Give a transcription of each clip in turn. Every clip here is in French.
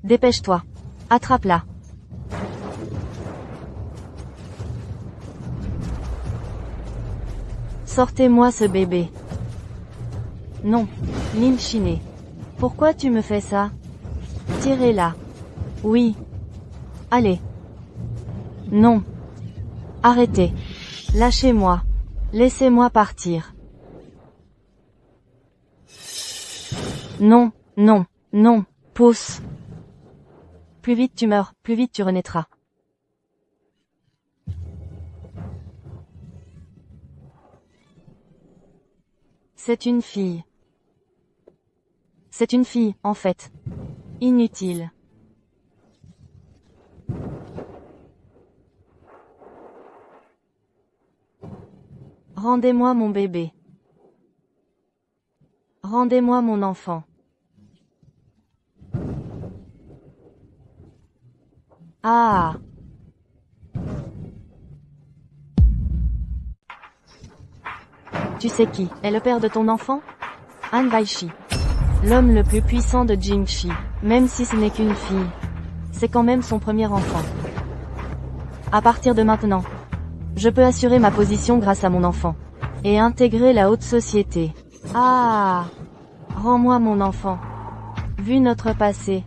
Dépêche-toi. Attrape-la. Sortez-moi ce bébé. Non, Lin Chiné. Pourquoi tu me fais ça? Tirez-la. Oui. Allez. Non. Arrêtez. Lâchez-moi. Laissez-moi partir. Non, non, non, pousse. Plus vite tu meurs, plus vite tu renaîtras. C'est une fille. C'est une fille, en fait. Inutile. Rendez-moi mon bébé. Rendez-moi mon enfant. Ah. Tu sais qui est le père de ton enfant? Han Weishi. L'homme le plus puissant de Jingxi. Même si ce n'est qu'une fille. C'est quand même son premier enfant. À partir de maintenant, je peux assurer ma position grâce à mon enfant. Et intégrer la haute société. Ah. Rends-moi mon enfant. Vu notre passé,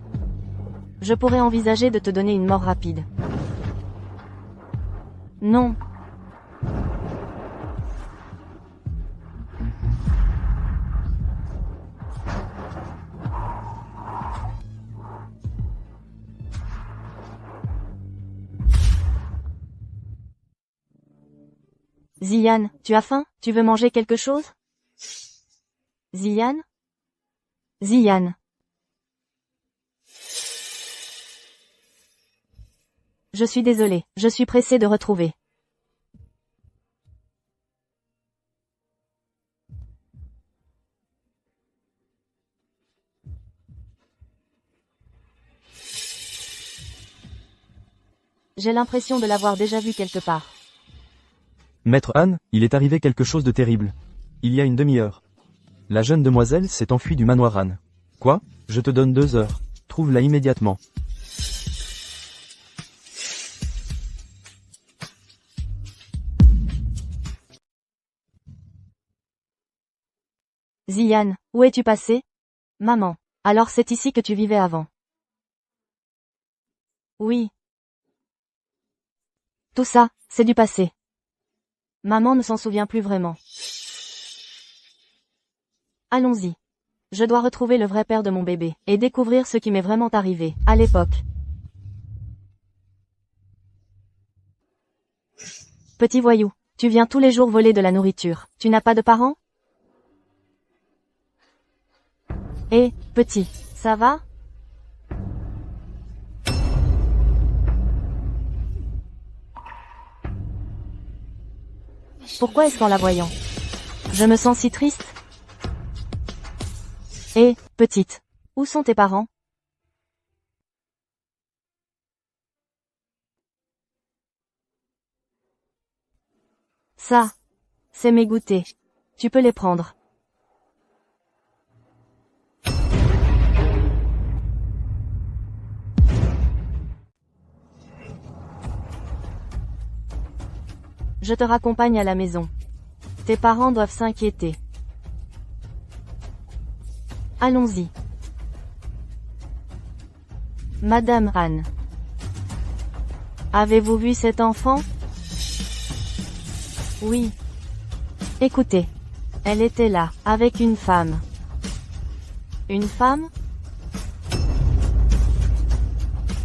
je pourrais envisager de te donner une mort rapide. Non. Ziyan, tu as faim? Tu veux manger quelque chose? Ziyan? Ziyan. Je suis désolé, je suis pressé de retrouver. J'ai l'impression de l'avoir déjà vu quelque part. Maître Han, il est arrivé quelque chose de terrible. Il y a une demi-heure. La jeune demoiselle s'est enfuie du manoir Han. Quoi? Je te donne 2 heures. Trouve-la immédiatement. Ziyan, où es-tu passé? Maman. Alors c'est ici que tu vivais avant. Oui. Tout ça, c'est du passé. Maman ne s'en souvient plus vraiment. Allons-y. Je dois retrouver le vrai père de mon bébé, et découvrir ce qui m'est vraiment arrivé, à l'époque. Petit voyou, tu viens tous les jours voler de la nourriture. Tu n'as pas de parents? Eh, petit, ça va? Pourquoi est-ce qu'en la voyant, je me sens si triste? Eh, petite, où sont tes parents? Ça, c'est mes goûters. Tu peux les prendre. Je te raccompagne à la maison. Tes parents doivent s'inquiéter. Allons-y. Madame Han. Avez-vous vu cet enfant? Oui. Écoutez. Elle était là, avec une femme. Une femme?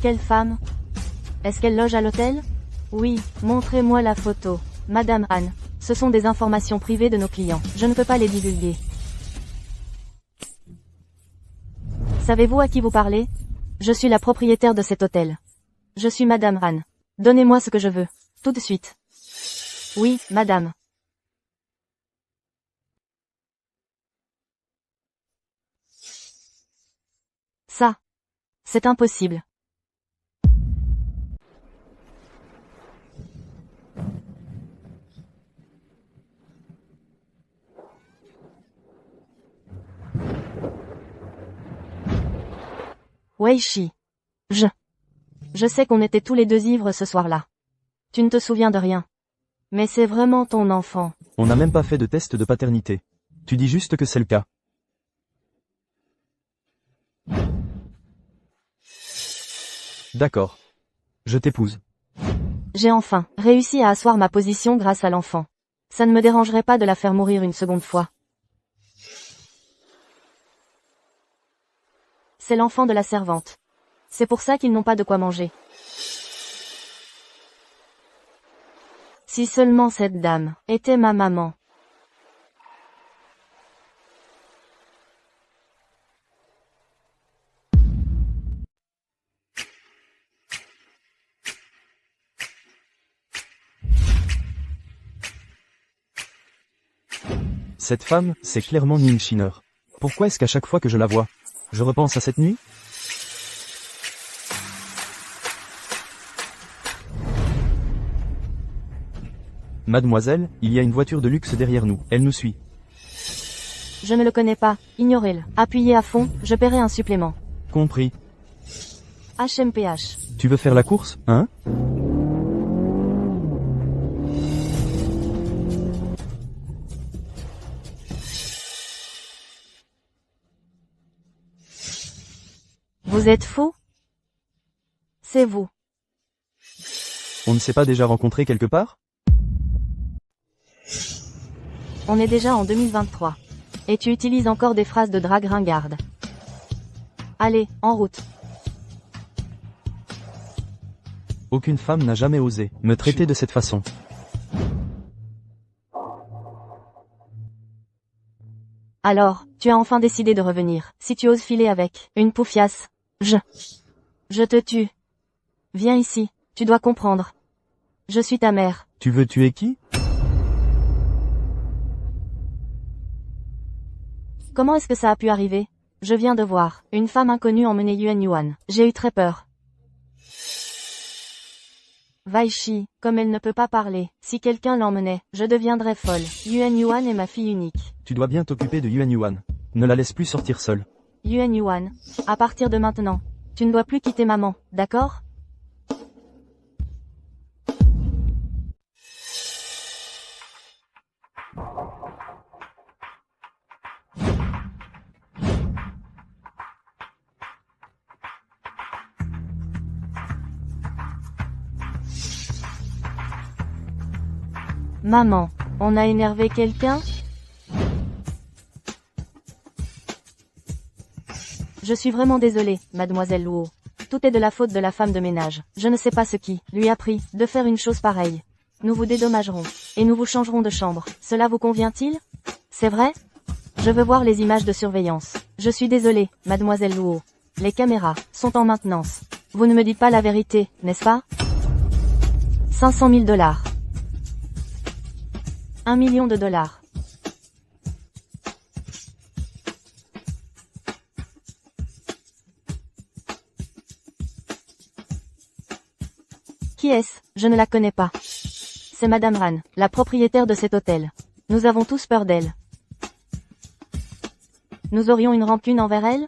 Quelle femme? Est-ce qu'elle loge à l'hôtel? Oui, montrez-moi la photo. Madame Han, ce sont des informations privées de nos clients. Je ne peux pas les divulguer. Savez-vous à qui vous parlez? Je suis la propriétaire de cet hôtel. Je suis Madame Han. Donnez-moi ce que je veux. Tout de suite. Oui, madame. Ça. C'est impossible. Weishi. Je sais qu'on était tous les deux ivres ce soir-là. Tu ne te souviens de rien. Mais c'est vraiment ton enfant. On n'a même pas fait de test de paternité. Tu dis juste que c'est le cas. D'accord. Je t'épouse. J'ai enfin réussi à asseoir ma position grâce à l'enfant. Ça ne me dérangerait pas de la faire mourir une seconde fois. C'est l'enfant de la servante. C'est pour ça qu'ils n'ont pas de quoi manger. Si seulement cette dame était ma maman. Cette femme, c'est clairement Ning Shiner. Pourquoi est-ce qu'à chaque fois que je la vois, je repense à cette nuit? Mademoiselle, il y a une voiture de luxe derrière nous, elle nous suit. Je ne le connais pas, ignorez-le. Appuyez à fond, je paierai un supplément. Compris. HMPH. Tu veux faire la course, hein? Vous êtes fou? C'est vous. On ne s'est pas déjà rencontré quelque part? On est déjà en 2023. Et tu utilises encore des phrases de drague ringarde. Allez, en route. Aucune femme n'a jamais osé me traiter de cette façon. Alors, tu as enfin décidé de revenir. Si tu oses filer avec une poufiasse, je te tue. Viens ici, tu dois comprendre. Je suis ta mère. Tu veux tuer qui? Comment est-ce que ça a pu arriver? Je viens de voir une femme inconnue emmener Yuan Yuan. J'ai eu très peur. Vaishi, comme elle ne peut pas parler, si quelqu'un l'emmenait, je deviendrais folle. Yuan Yuan est ma fille unique. Tu dois bien t'occuper de Yuan Yuan. Ne la laisse plus sortir seule. Yuan Yuan, à partir de maintenant, tu ne dois plus quitter maman, d'accord? Maman, on a énervé quelqu'un? Je suis vraiment désolée, mademoiselle Luo. Tout est de la faute de la femme de ménage. Je ne sais pas ce qui lui a pris de faire une chose pareille. Nous vous dédommagerons. Et nous vous changerons de chambre. Cela vous convient-il? C'est vrai? Je veux voir les images de surveillance. Je suis désolée, mademoiselle Luo. Les caméras sont en maintenance. Vous ne me dites pas la vérité, n'est-ce pas? 500 000 $. 1 million de $. Qui est-ce? Je ne la connais pas. C'est Madame Ran, la propriétaire de cet hôtel. Nous avons tous peur d'elle. Nous aurions une rancune envers elle?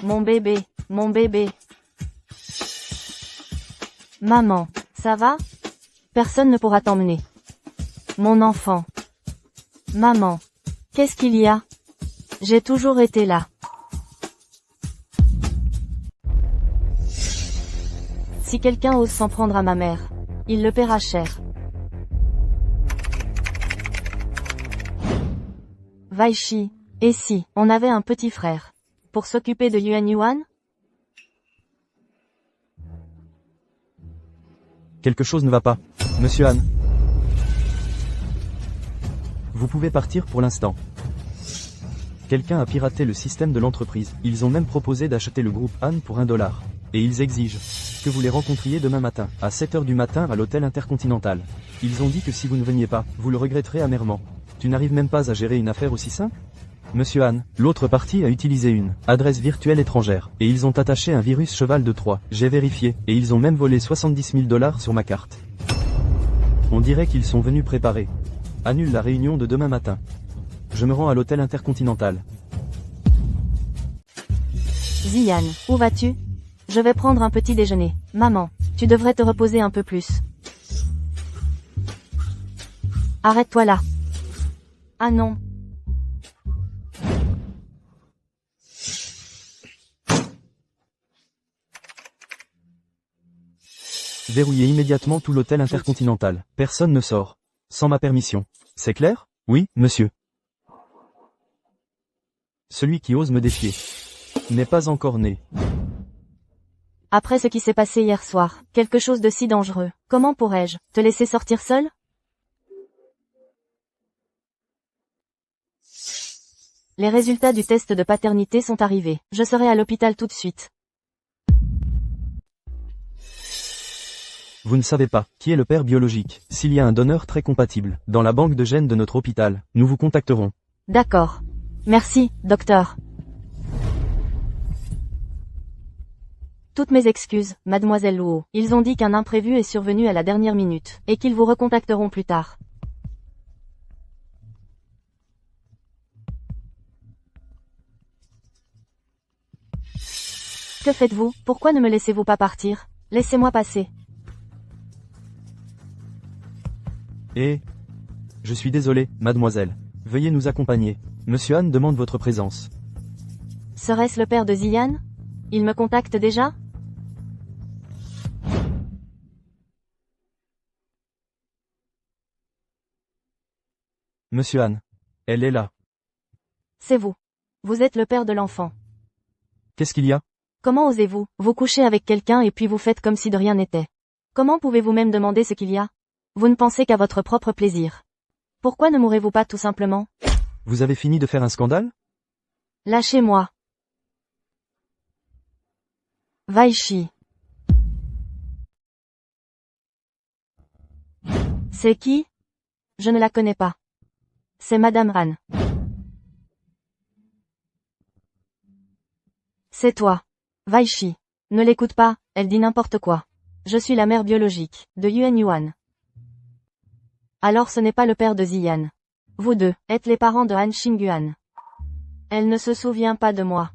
Mon bébé, mon bébé. Maman, ça va? Personne ne pourra t'emmener. Mon enfant. Maman. Qu'est-ce qu'il y a? J'ai toujours été là. Si quelqu'un ose s'en prendre à ma mère, il le paiera cher. Vaishi, et si, on avait un petit frère? Pour s'occuper de Yuan Yuan? Quelque chose ne va pas. Monsieur Han. Vous pouvez partir pour l'instant. Quelqu'un a piraté le système de l'entreprise. Ils ont même proposé d'acheter le groupe Han pour $1. Et ils exigent que vous les rencontriez demain matin, à 7 h du matin à l'hôtel Intercontinental. Ils ont dit que si vous ne veniez pas, vous le regretterez amèrement. Tu n'arrives même pas à gérer une affaire aussi simple? Monsieur Han, l'autre partie a utilisé une adresse virtuelle étrangère, et ils ont attaché un virus cheval de Troie. J'ai vérifié, et ils ont même volé 70 000 $ sur ma carte. On dirait qu'ils sont venus préparer. Annule la réunion de demain matin. Je me rends à l'hôtel Intercontinental. Ziyan, où vas-tu? Je vais prendre un petit déjeuner. Maman, tu devrais te reposer un peu plus. Arrête-toi là. Ah non. Verrouillez immédiatement tout l'hôtel Intercontinental. Personne ne sort. Sans ma permission. C'est clair? Oui, monsieur. Celui qui ose me défier n'est pas encore né. Après ce qui s'est passé hier soir, quelque chose de si dangereux, comment pourrais-je te laisser sortir seul? Les résultats du test de paternité sont arrivés. Je serai à l'hôpital tout de suite. Vous ne savez pas qui est le père biologique. S'il y a un donneur très compatible dans la banque de gènes de notre hôpital, nous vous contacterons. D'accord. Merci, docteur. Toutes mes excuses, mademoiselle Luo. Ils ont dit qu'un imprévu est survenu à la dernière minute, et qu'ils vous recontacteront plus tard. Que faites-vous? Pourquoi ne me laissez-vous pas partir? Laissez-moi passer. Je suis désolé, mademoiselle. Veuillez nous accompagner. Monsieur Han demande votre présence. Serait-ce le père de Ziyan? Il me contacte déjà? Monsieur Han. Elle est là. C'est vous. Vous êtes le père de l'enfant. Qu'est-ce qu'il y a? Comment osez-vous, vous coucher avec quelqu'un et puis vous faites comme si de rien n'était? Comment pouvez-vous même demander ce qu'il y a? Vous ne pensez qu'à votre propre plaisir. Pourquoi ne mourrez-vous pas tout simplement? Vous avez fini de faire un scandale? Lâchez-moi. Vaishi. C'est qui? Je ne la connais pas. C'est Madame Han. C'est toi. Vaishi. Ne l'écoute pas, elle dit n'importe quoi. Je suis la mère biologique, de Yuan Yuan. Alors ce n'est pas le père de Ziyan. Vous deux, êtes les parents de Han Xingyuan. Elle ne se souvient pas de moi.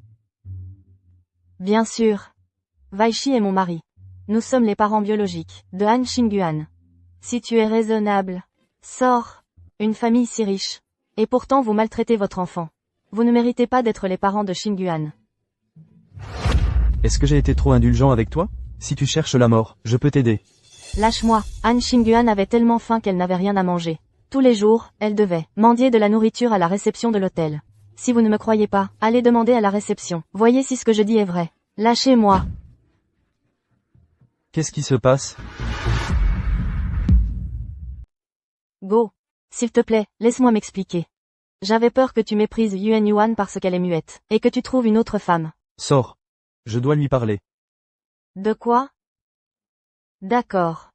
Bien sûr. Vaishi est mon mari. Nous sommes les parents biologiques, de Han Xingyuan. Si tu es raisonnable. Sors. Une famille si riche. Et pourtant vous maltraitez votre enfant. Vous ne méritez pas d'être les parents de Xingyuan. Est-ce que j'ai été trop indulgent avec toi? Si tu cherches la mort, je peux t'aider. Lâche-moi. Han Xingyuan avait tellement faim qu'elle n'avait rien à manger. Tous les jours, elle devait mendier de la nourriture à la réception de l'hôtel. Si vous ne me croyez pas, allez demander à la réception. Voyez si ce que je dis est vrai. Lâchez-moi. Qu'est-ce qui se passe? Go. S'il te plaît, laisse-moi m'expliquer. J'avais peur que tu méprises Yuan Yuan parce qu'elle est muette, et que tu trouves une autre femme. Sors. Je dois lui parler. De quoi? D'accord.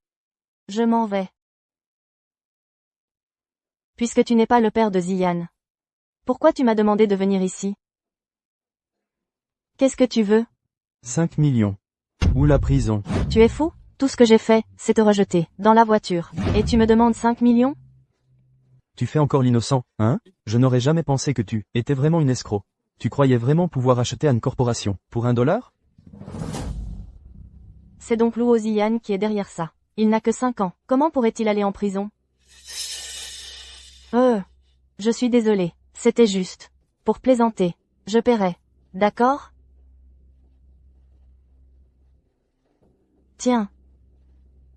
Je m'en vais. Puisque tu n'es pas le père de Ziyan. Pourquoi tu m'as demandé de venir ici? Qu'est-ce que tu veux? 5 millions. Ou la prison. Tu es fou? Tout ce que j'ai fait, c'est te rejeter, dans la voiture. Et tu me demandes 5 millions? Tu fais encore l'innocent, hein? Je n'aurais jamais pensé que tu étais vraiment une escroc. Tu croyais vraiment pouvoir acheter une corporation pour $1? C'est donc Luo Ziyan qui est derrière ça. Il n'a que 5 ans. Comment pourrait-il aller en prison? Je suis désolé. C'était juste. Pour plaisanter. Je paierai. D'accord? Tiens.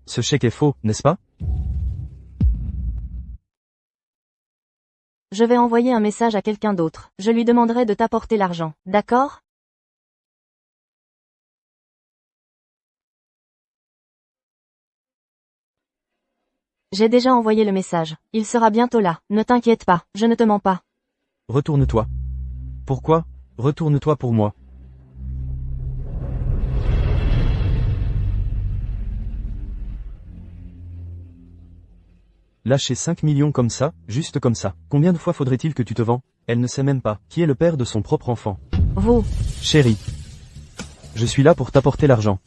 Ce chèque est faux, n'est-ce pas? Je vais envoyer un message à quelqu'un d'autre. Je lui demanderai de t'apporter l'argent. D'accord? J'ai déjà envoyé le message. Il sera bientôt là. Ne t'inquiète pas, je ne te mens pas. Retourne-toi. Pourquoi? Retourne-toi pour moi. Lâcher 5 millions comme ça, juste comme ça. Combien de fois faudrait-il que tu te vends? Elle ne sait même pas qui est le père de son propre enfant. Vous. Chérie. Je suis là pour t'apporter l'argent.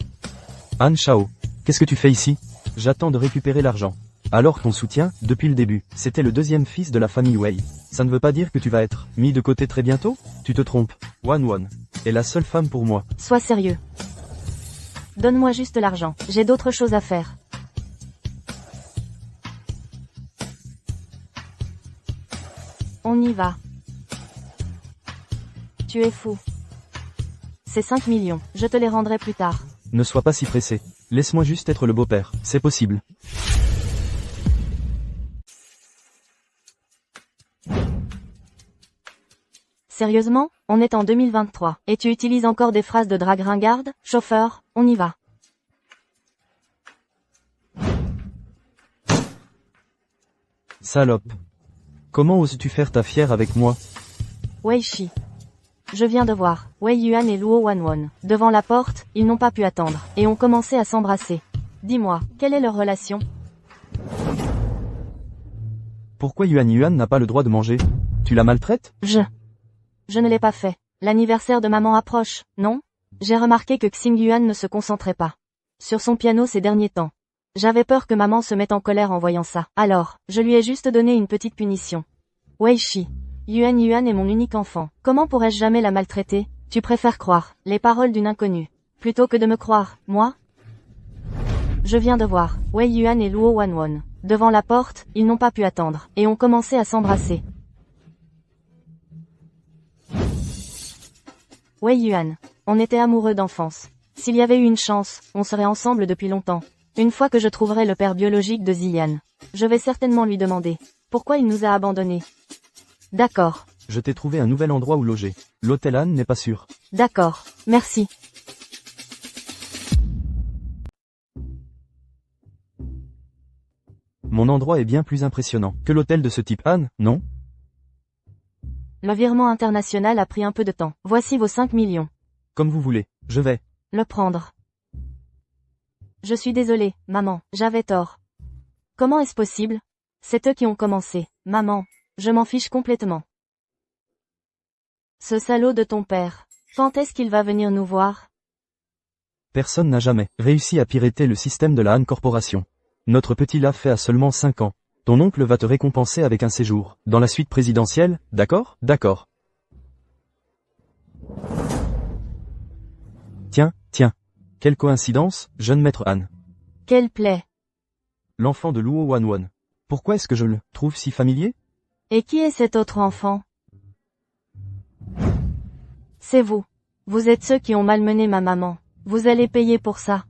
Han Shao. Qu'est-ce que tu fais ici? J'attends de récupérer l'argent. Alors ton soutien, depuis le début, c'était le deuxième fils de la famille Wei. Ça ne veut pas dire que tu vas être mis de côté très bientôt? Tu te trompes. Wan est la seule femme pour moi. Sois sérieux. Donne-moi juste l'argent. J'ai d'autres choses à faire. On y va. Tu es fou. C'est 5 millions. Je te les rendrai plus tard. Ne sois pas si pressé. Laisse-moi juste être le beau-père. C'est possible. Sérieusement? On est en 2023. Et tu utilises encore des phrases de drague ringarde? Chauffeur, on y va. Salope. Comment oses-tu faire ta fière avec moi? Wei Shi. Je viens de voir Wei Yuan et Luo Wanwon. Devant la porte, ils n'ont pas pu attendre, et ont commencé à s'embrasser. Dis-moi, quelle est leur relation? Pourquoi Yuan n'a pas le droit de manger? Tu la maltraites? Je ne l'ai pas fait. L'anniversaire de maman approche, non? J'ai remarqué que Xing Yuan ne se concentrait pas sur son piano ces derniers temps. J'avais peur que maman se mette en colère en voyant ça. Alors, je lui ai juste donné une petite punition. Wei Shi. Yuan est mon unique enfant. Comment pourrais-je jamais la maltraiter? Tu préfères croire les paroles d'une inconnue plutôt que de me croire, moi? Je viens de voir Wei Yuan et Luo Wanwon. Devant la porte, ils n'ont pas pu attendre, et ont commencé à s'embrasser. Wei Yuan. On était amoureux d'enfance. S'il y avait eu une chance, on serait ensemble depuis longtemps. Une fois que je trouverai le père biologique de Ziyan, je vais certainement lui demander pourquoi il nous a abandonnés. D'accord. Je t'ai trouvé un nouvel endroit où loger. L'hôtel Han n'est pas sûr. D'accord. Merci. Mon endroit est bien plus impressionnant que l'hôtel de ce type Han, non? Le virement international a pris un peu de temps. Voici vos 5 millions. Comme vous voulez. Je vais le prendre. Je suis désolée, maman, j'avais tort. Comment est-ce possible? C'est eux qui ont commencé. Maman, je m'en fiche complètement. Ce salaud de ton père. Quand est-ce qu'il va venir nous voir? Personne n'a jamais réussi à pirater le système de la Han Corporation. Notre petit l'a fait à seulement 5 ans. Ton oncle va te récompenser avec un séjour dans la suite présidentielle, d'accord? D'accord. Tiens. Quelle coïncidence, jeune maître Han. Quelle plaie. L'enfant de Luo Wanwon. Pourquoi est-ce que je le trouve si familier? Et qui est cet autre enfant? C'est vous. Vous êtes ceux qui ont malmené ma maman. Vous allez payer pour ça.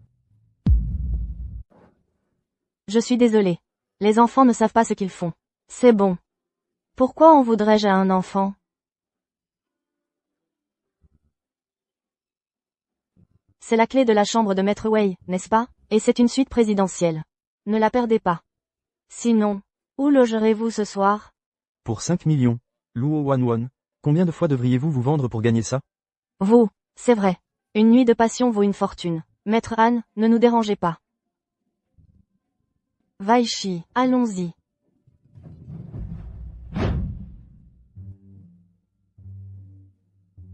Je suis désolée. Les enfants ne savent pas ce qu'ils font. C'est bon. Pourquoi en voudrais-je à un enfant? C'est la clé de la chambre de Maître Wei, n'est-ce pas? Et c'est une suite présidentielle. Ne la perdez pas. Sinon, où logerez-vous ce soir? Pour 5 millions. Luo Wanwon. Combien de fois devriez-vous vous vendre pour gagner ça? Vous, c'est vrai. Une nuit de passion vaut une fortune. Maître Han, ne nous dérangez pas. Wei Shi, allons-y.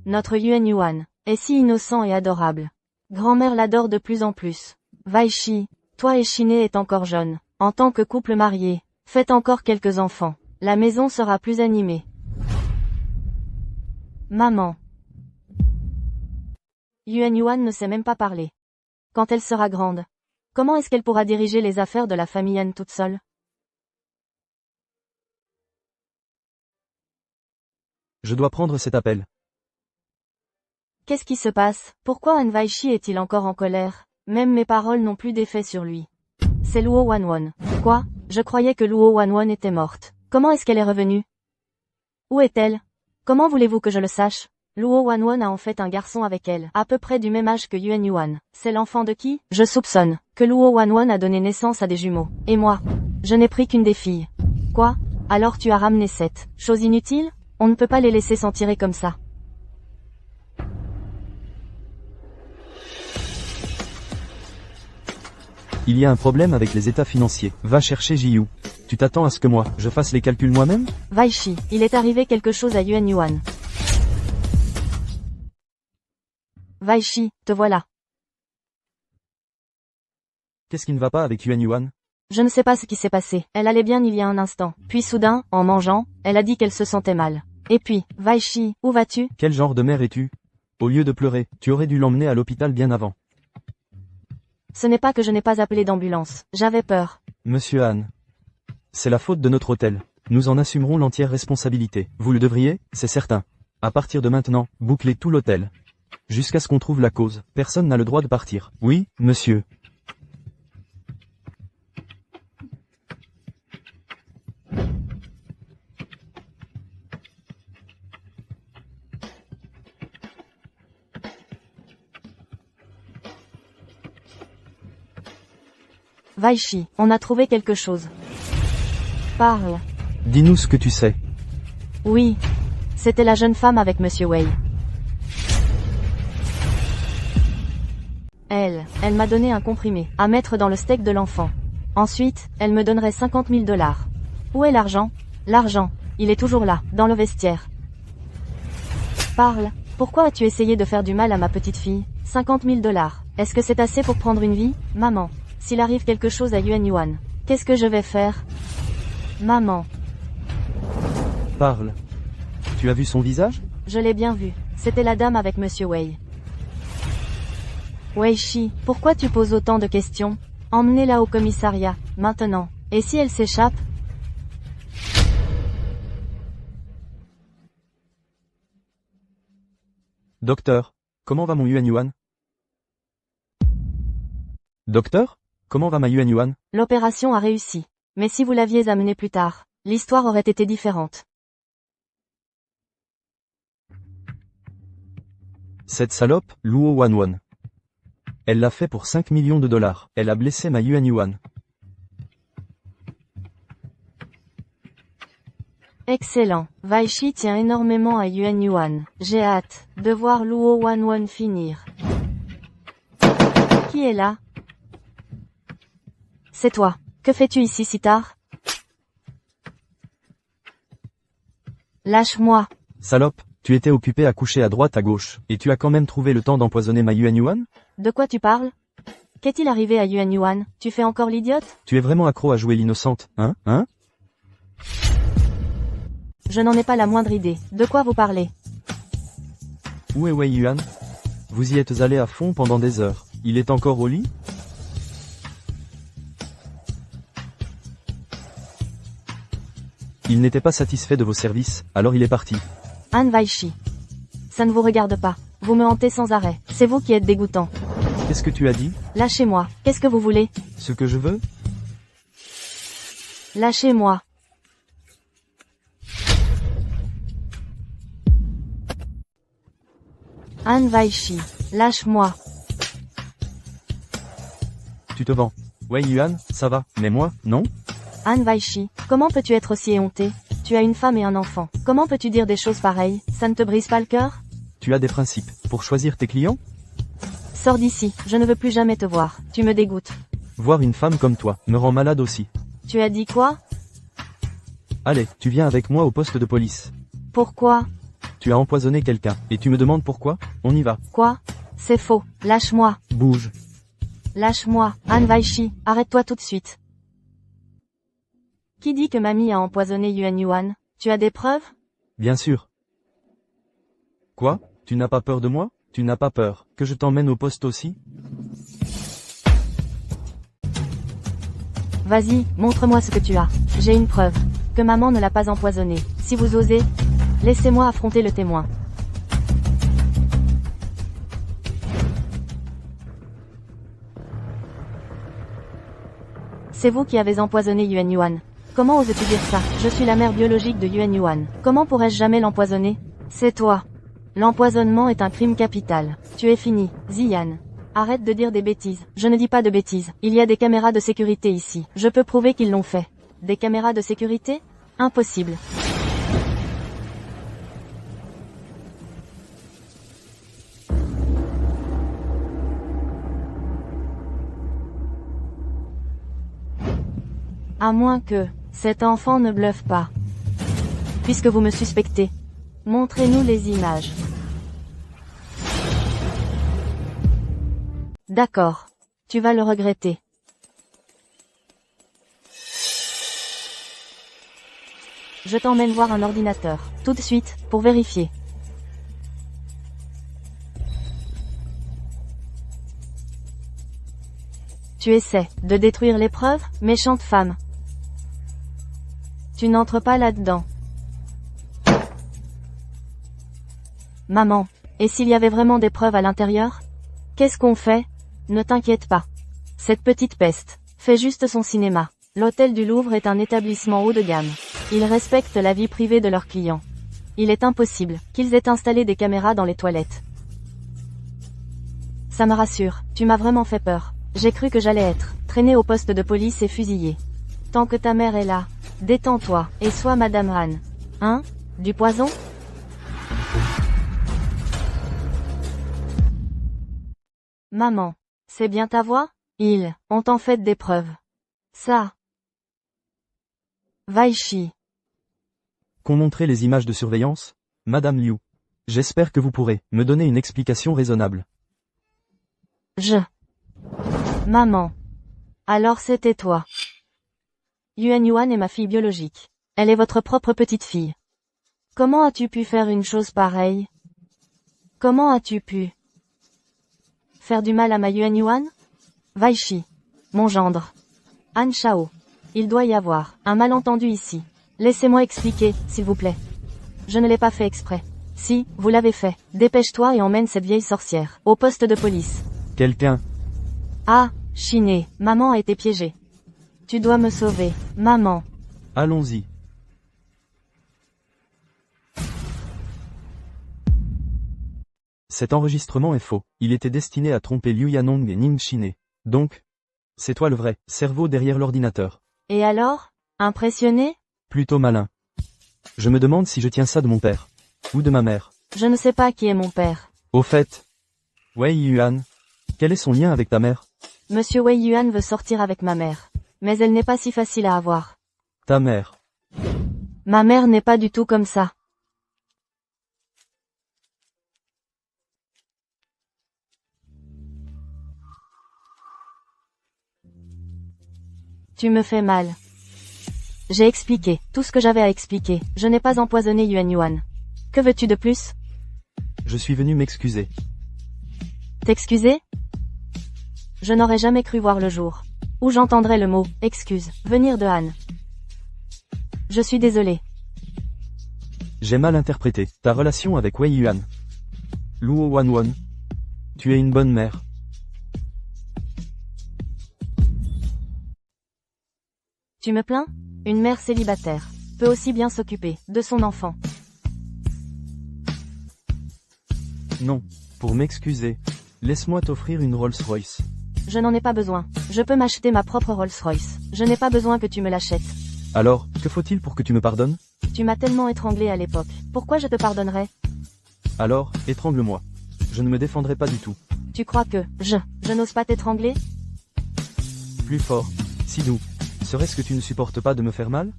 Notre Yuan est si innocent et adorable. Grand-mère l'adore de plus en plus. Wei Shi, toi et Shiné est encore jeune. En tant que couple marié, faites encore quelques enfants. La maison sera plus animée. Maman. Yuan ne sait même pas parler. Quand elle sera grande, comment est-ce qu'elle pourra diriger les affaires de la famille Han toute seule? Je dois prendre cet appel. Qu'est-ce qui se passe? Pourquoi Han Wei Shi est-il encore en colère? Même mes paroles n'ont plus d'effet sur lui. C'est Luo Wanwon. Quoi? Je croyais que Luo Wanwon était morte. Comment est-ce qu'elle est revenue? Où est-elle? Comment voulez-vous que je le sache? Luo Wanwon a en fait un garçon avec elle, à peu près du même âge que Yuan. C'est l'enfant de qui? Je soupçonne que Luo Wanwon a donné naissance à des jumeaux. Et moi, je n'ai pris qu'une des filles. Quoi? Alors tu as ramené 7. Chose inutile? On ne peut pas les laisser s'en tirer comme ça. Il y a un problème avec les états financiers. Va chercher Jiyu. Tu t'attends à ce que moi, je fasse les calculs moi-même? Weishi, il est arrivé quelque chose à Yuan Yuan. Weishi, te voilà. Qu'est-ce qui ne va pas avec Yuan Yuan? Je ne sais pas ce qui s'est passé. Elle allait bien il y a un instant. Puis soudain, en mangeant, elle a dit qu'elle se sentait mal. Et puis, Weishi, où vas-tu? Quel genre de mère es-tu? Au lieu de pleurer, tu aurais dû l'emmener à l'hôpital bien avant. Ce n'est pas que je n'ai pas appelé d'ambulance. J'avais peur. Monsieur Han. C'est la faute de notre hôtel. Nous en assumerons l'entière responsabilité. Vous le devriez, c'est certain. À partir de maintenant, bouclez tout l'hôtel. Jusqu'à ce qu'on trouve la cause. Personne n'a le droit de partir. Oui, monsieur. Weishi, on a trouvé quelque chose. Parle. Dis-nous ce que tu sais. Oui. C'était la jeune femme avec Monsieur Wei. Elle m'a donné un comprimé à mettre dans le steak de l'enfant. Ensuite, elle me donnerait 50 000 $. Où est l'argent? L'argent, il est toujours là, dans le vestiaire. Parle. Pourquoi as-tu essayé de faire du mal à ma petite fille? 50 000 $. Est-ce que c'est assez pour prendre une vie? Maman. S'il arrive quelque chose à Yuan Yuan, qu'est-ce que je vais faire? Maman. Parle. Tu as vu son visage? Je l'ai bien vu. C'était la dame avec Monsieur Wei. Weishi, pourquoi tu poses autant de questions? Emmenez-la au commissariat, maintenant. Et si elle s'échappe? Docteur, comment va mon Yuan Yuan? Docteur, comment va ma Yuan Yuan? L'opération a réussi. Mais si vous l'aviez amenée plus tard, l'histoire aurait été différente. Cette salope, Luo Wanwan. Elle l'a fait pour 5 millions de $. Elle a blessé ma Yuan Yuan. Excellent. Weishi tient énormément à Yuan Yuan. J'ai hâte de voir Luo Wanwan finir. Qui est là? C'est toi. Que fais-tu ici si tard? Lâche-moi. Salope, tu étais occupé à coucher à droite à gauche, et tu as quand même trouvé le temps d'empoisonner ma Yuan Yuan? De quoi tu parles? Qu'est-il arrivé à Yuan Yuan? Tu fais encore l'idiote? Tu es vraiment accro à jouer l'innocente, hein? Je n'en ai pas la moindre idée. De quoi vous parlez? Où est Wei Yuan? Vous y êtes allé à fond pendant des heures. Il est encore au lit? Il n'était pas satisfait de vos services, alors il est parti. Han Weishi. Ça ne vous regarde pas. Vous me hantez sans arrêt. C'est vous qui êtes dégoûtant. Qu'est-ce que tu as dit? Lâchez-moi. Qu'est-ce que vous voulez? Ce que je veux? Lâchez-moi. Han Weishi. Lâche-moi. Tu te vends. Wei Yuan, ça va, mais moi, non? Han Weishi, comment peux-tu être aussi éhonté? Tu as une femme et un enfant. Comment peux-tu dire des choses pareilles? Ça ne te brise pas le cœur? Tu as des principes. Pour choisir tes clients? Sors d'ici, je ne veux plus jamais te voir. Tu me dégoûtes. Voir une femme comme toi, me rend malade aussi. Tu as dit quoi? Allez, tu viens avec moi au poste de police. Pourquoi? Tu as empoisonné quelqu'un, et tu me demandes pourquoi? On y va. Quoi? C'est faux. Lâche-moi. Bouge. Lâche-moi. Han Weishi, arrête-toi tout de suite. Qui dit que mamie a empoisonné Yuan Yuan? Tu as des preuves? Bien sûr. Quoi? Tu n'as pas peur de moi? Tu n'as pas peur que je t'emmène au poste aussi? Vas-y, montre-moi ce que tu as. J'ai une preuve. Que maman ne l'a pas empoisonné. Si vous osez, laissez-moi affronter le témoin. C'est vous qui avez empoisonné Yuan Yuan. Comment oses-tu dire ça? Je suis la mère biologique de Yuan Yuan. Comment pourrais-je jamais l'empoisonner? C'est toi. L'empoisonnement est un crime capital. Tu es fini, Ziyan. Arrête de dire des bêtises. Je ne dis pas de bêtises. Il y a des caméras de sécurité ici. Je peux prouver qu'ils l'ont fait. Des caméras de sécurité? Impossible. À moins que, cet enfant ne bluffe pas. Puisque vous me suspectez. Montrez-nous les images. D'accord. Tu vas le regretter. Je t'emmène voir un ordinateur, tout de suite, pour vérifier. Tu essaies de détruire les preuves, méchante femme. Tu n'entres pas là-dedans. Maman, et s'il y avait vraiment des preuves à l'intérieur? Qu'est-ce qu'on fait? Ne t'inquiète pas. Cette petite peste fait juste son cinéma. L'hôtel du Louvre est un établissement haut de gamme. Ils respectent la vie privée de leurs clients. Il est impossible qu'ils aient installé des caméras dans les toilettes. Ça me rassure, tu m'as vraiment fait peur. J'ai cru que j'allais être traîné au poste de police et fusillé. Tant que ta mère est là, détends-toi, et sois Madame Han. Hein? Du poison? Maman, c'est bien ta voix? Ils ont en fait des preuves. Ça. Weishi. Qu'ont montré les images de surveillance? Madame Liu. J'espère que vous pourrez me donner une explication raisonnable. Maman. Alors c'était toi. Yuan Yuan est ma fille biologique. Elle est votre propre petite fille. Comment as-tu pu faire une chose pareille? Comment as-tu pu faire du mal à ma Yuan Yuan? Weishi. Mon gendre. Han Shao. Il doit y avoir un malentendu ici. Laissez-moi expliquer, s'il vous plaît. Je ne l'ai pas fait exprès. Si, vous l'avez fait. Dépêche-toi et emmène cette vieille sorcière au poste de police. Quelqu'un. Ah, Chiné, maman a été piégée. Tu dois me sauver, maman. Allons-y. Cet enregistrement est faux. Il était destiné à tromper Liu Yanong et Ning Chiné. Donc, c'est toi le vrai cerveau derrière l'ordinateur. Et alors? Impressionné? Plutôt malin. Je me demande si je tiens ça de mon père. Ou de ma mère. Je ne sais pas qui est mon père. Au fait. Wei Yuan. Quel est son lien avec ta mère? Monsieur Wei Yuan veut sortir avec ma mère. Mais elle n'est pas si facile à avoir. Ta mère. Ma mère n'est pas du tout comme ça. Tu me fais mal. J'ai expliqué tout ce que j'avais à expliquer. Je n'ai pas empoisonné Yuan Yuan. Que veux-tu de plus? Je suis venu m'excuser. T'excuser? Je n'aurais jamais cru voir le jour où j'entendrais le mot « excuse » venir de Han. Je suis désolé. J'ai mal interprété ta relation avec Wei Yuan. Luo Wanwon. Tu es une bonne mère. Tu me plains? Une mère célibataire peut aussi bien s'occuper de son enfant. Non. Pour m'excuser, laisse-moi t'offrir une Rolls-Royce. Je n'en ai pas besoin. Je peux m'acheter ma propre Rolls-Royce. Je n'ai pas besoin que tu me l'achètes. Alors, que faut-il pour que tu me pardonnes? Tu m'as tellement étranglé à l'époque. Pourquoi je te pardonnerais? Alors, étrangle-moi. Je ne me défendrai pas du tout. Tu crois que je n'ose pas t'étrangler? Plus fort. Si doux. Serait-ce que tu ne supportes pas de me faire mal?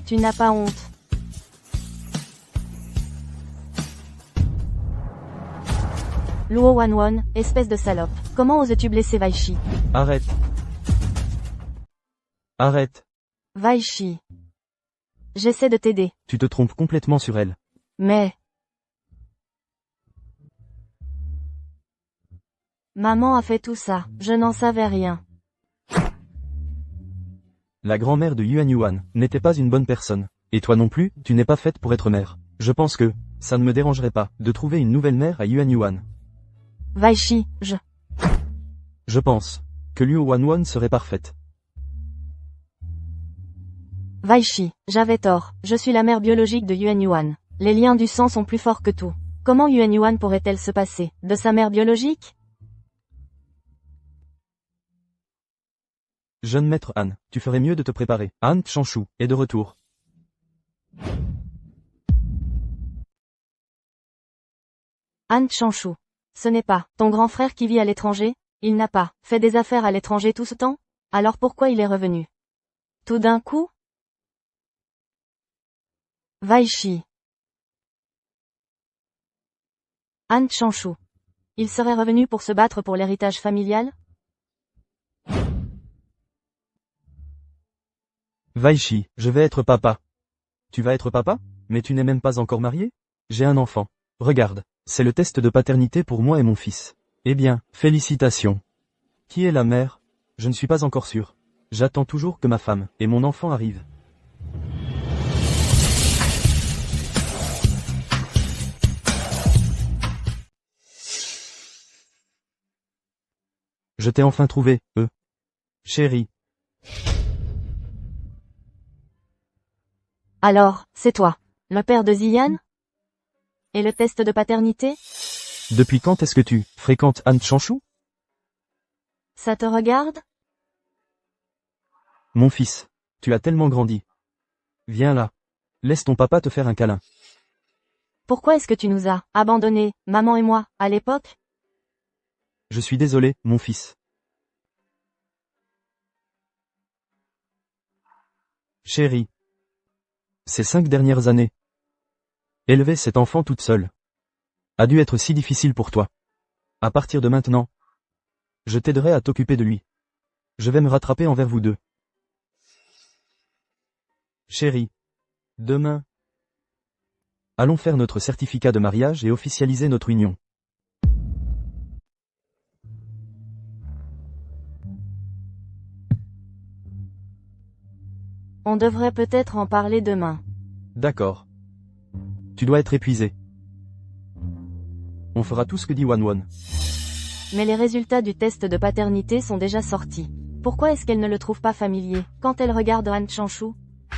Tu n'as pas honte. Luo Wanwon, espèce de salope. Comment oses-tu blesser Weishi? Arrête. Arrête. Weishi. J'essaie de t'aider. Tu te trompes complètement sur elle. Mais... Maman a fait tout ça. Je n'en savais rien. La grand-mère de Yuan Yuan n'était pas une bonne personne. Et toi non plus, tu n'es pas faite pour être mère. Je pense que, ça ne me dérangerait pas, de trouver une nouvelle mère à Yuan Yuan. Weishi, Je pense que Liu Wanwon serait parfaite. Weishi, j'avais tort. Je suis la mère biologique de Yuan Yuan. Les liens du sang sont plus forts que tout. Comment Yuan Yuan pourrait-elle se passer de sa mère biologique? Jeune maître Han, tu ferais mieux de te préparer. Han Chanshu est de retour. Han Chanshu. Ce n'est pas ton grand frère qui vit à l'étranger? Il n'a pas fait des affaires à l'étranger tout ce temps? Alors pourquoi il est revenu? Tout d'un coup? Weishi. Han Changshu. Il serait revenu pour se battre pour l'héritage familial? Weishi, je vais être papa. Tu vas être papa? Mais tu n'es même pas encore marié? J'ai un enfant. Regarde, c'est le test de paternité pour moi et mon fils. Eh bien, félicitations. Qui est la mère? Je ne suis pas encore sûr. J'attends toujours que ma femme et mon enfant arrivent. Je t'ai enfin trouvé, chérie. Alors, c'est toi, le père de Ziyan? Et le test de paternité? Depuis quand est-ce que tu fréquentes Han Changshu? Ça te regarde? Mon fils, tu as tellement grandi. Viens là. Laisse ton papa te faire un câlin. Pourquoi est-ce que tu nous as abandonnés, maman et moi, à l'époque? Je suis désolé, mon fils. Chérie. Ces 5 dernières années. Élever cet enfant toute seule a dû être si difficile pour toi. À partir de maintenant, je t'aiderai à t'occuper de lui. Je vais me rattraper envers vous deux. Chérie. Demain, allons faire notre certificat de mariage et officialiser notre union. On devrait peut-être en parler demain. D'accord. Tu dois être épuisé. On fera tout ce que dit Wanwon. Mais les résultats du test de paternité sont déjà sortis. Pourquoi est-ce qu'elle ne le trouve pas familier, quand elle regarde Han Changshu?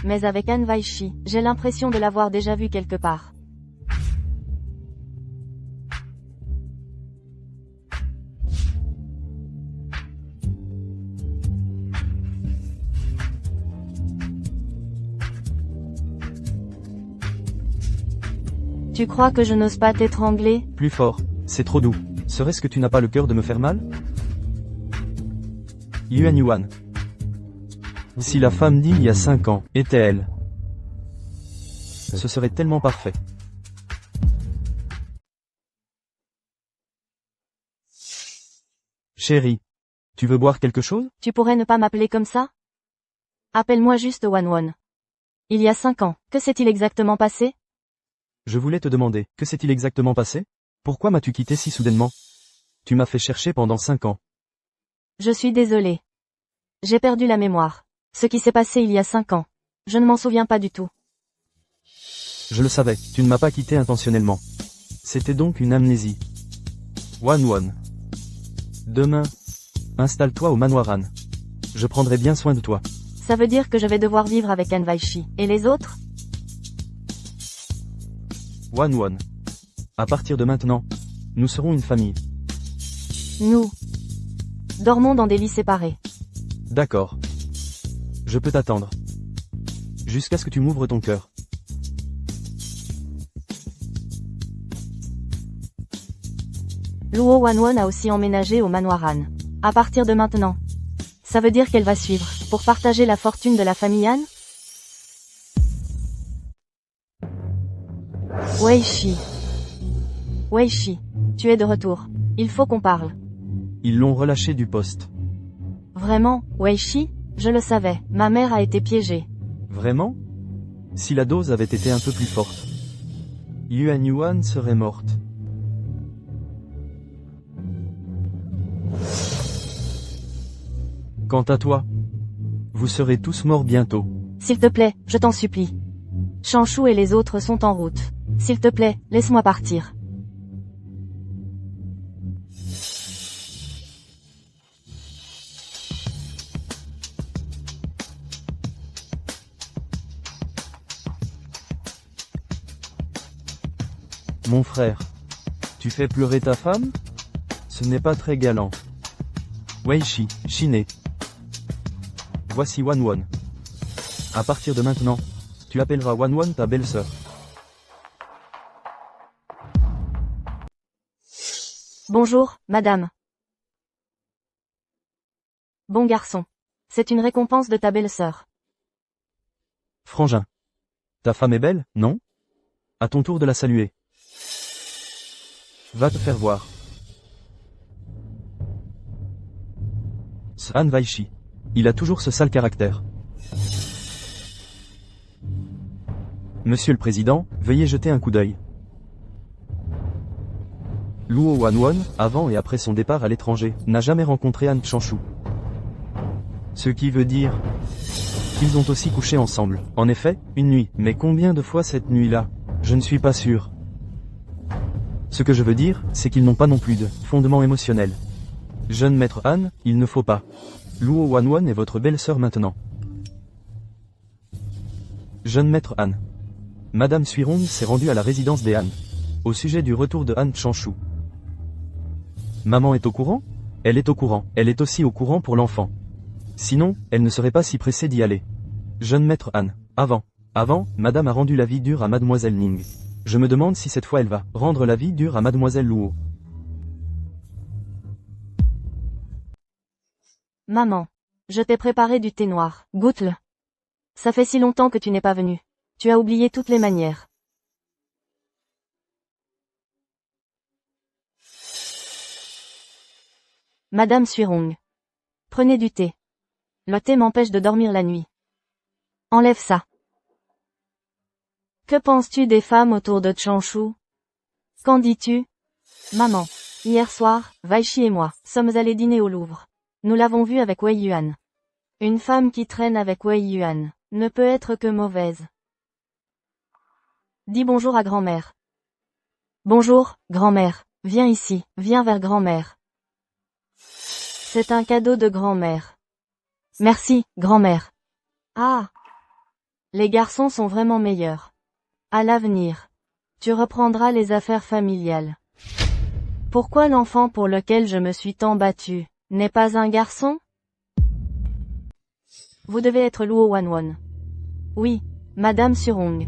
Mais avec Han Weishi, j'ai l'impression de l'avoir déjà vu quelque part. Tu crois que je n'ose pas t'étrangler? Plus fort, c'est trop doux. Serait-ce que tu n'as pas le cœur de me faire mal? Yuan Yuan. Si la femme d'il y a 5 ans était elle, ce serait tellement parfait. Chérie, tu veux boire quelque chose? Tu pourrais ne pas m'appeler comme ça? Appelle-moi juste Wanwon. Il y a 5 ans, que s'est-il exactement passé? Je voulais te demander, que s'est-il exactement passé? Pourquoi m'as-tu quitté si soudainement? Tu m'as fait chercher pendant 5 ans. Je suis désolée. J'ai perdu la mémoire. Ce qui s'est passé il y a 5 ans. Je ne m'en souviens pas du tout. Je le savais, tu ne m'as pas quitté intentionnellement. C'était donc une amnésie. Wanwon. Demain, installe-toi au manoir Han. Je prendrai bien soin de toi. Ça veut dire que je vais devoir vivre avec Han Weishi. Et les autres? Wanwon. À partir de maintenant, nous serons une famille. Nous dormons dans des lits séparés. D'accord. Je peux t'attendre. Jusqu'à ce que tu m'ouvres ton cœur. Luo Wanwon a aussi emménagé au manoir Han. À partir de maintenant. Ça veut dire qu'elle va suivre, pour partager la fortune de la famille Han? Weishi. Weishi. Tu es de retour. Il faut qu'on parle. Ils l'ont relâché du poste. Vraiment, Weishi? Je le savais, ma mère a été piégée. Vraiment? Si la dose avait été un peu plus forte, Yuan Yuan serait morte. Quant à toi, vous serez tous morts bientôt. S'il te plaît, je t'en supplie. Changshu et les autres sont en route. S'il te plaît, laisse-moi partir. Mon frère, tu fais pleurer ta femme? Ce n'est pas très galant. Weishi, Shiné. Voici Wanwon. À partir de maintenant, tu appelleras Wanwon ta belle-sœur. Bonjour, madame. Bon garçon. C'est une récompense de ta belle-sœur. Frangin. Ta femme est belle, non? À ton tour de la saluer. Va te faire voir. Ce Han Weishi. Il a toujours ce sale caractère. Monsieur le Président, veuillez jeter un coup d'œil. Luo Wanwon, avant et après son départ à l'étranger, n'a jamais rencontré Han Chanshu. Ce qui veut dire qu'ils ont aussi couché ensemble. En effet, une nuit. Mais combien de fois cette nuit-là? Je ne suis pas sûr. Ce que je veux dire, c'est qu'ils n'ont pas non plus de fondement émotionnel. Jeune maître Han, il ne faut pas. Luo Wanwon est votre belle-sœur maintenant. Jeune maître Han. Madame Suirong s'est rendue à la résidence des Han. Au sujet du retour de Han Chanshu. Maman est au courant? Elle est au courant. Elle est aussi au courant pour l'enfant. Sinon, elle ne serait pas si pressée d'y aller. Jeune maître Han. Avant, madame a rendu la vie dure à mademoiselle Ning. Je me demande si cette fois elle va rendre la vie dure à mademoiselle Luo. Maman. Je t'ai préparé du thé noir. Goûte-le. Ça fait si longtemps que tu n'es pas venue. Tu as oublié toutes les manières. Madame Suirong. Prenez du thé. Le thé m'empêche de dormir la nuit. Enlève ça. Que penses-tu des femmes autour de Chanshu? Qu'en dis-tu? Maman. Hier soir, Weishi et moi sommes allés dîner au Louvre. Nous l'avons vu avec Wei Yuan. Une femme qui traîne avec Wei Yuan ne peut être que mauvaise. Dis bonjour à grand-mère. Bonjour, grand-mère. Viens ici, viens vers grand-mère. C'est un cadeau de grand-mère. Merci, grand-mère. Ah! Les garçons sont vraiment meilleurs. À l'avenir, tu reprendras les affaires familiales. Pourquoi l'enfant pour lequel je me suis tant battue n'est pas un garçon? Vous devez être Luo Wanwon. Oui, Madame Suirong.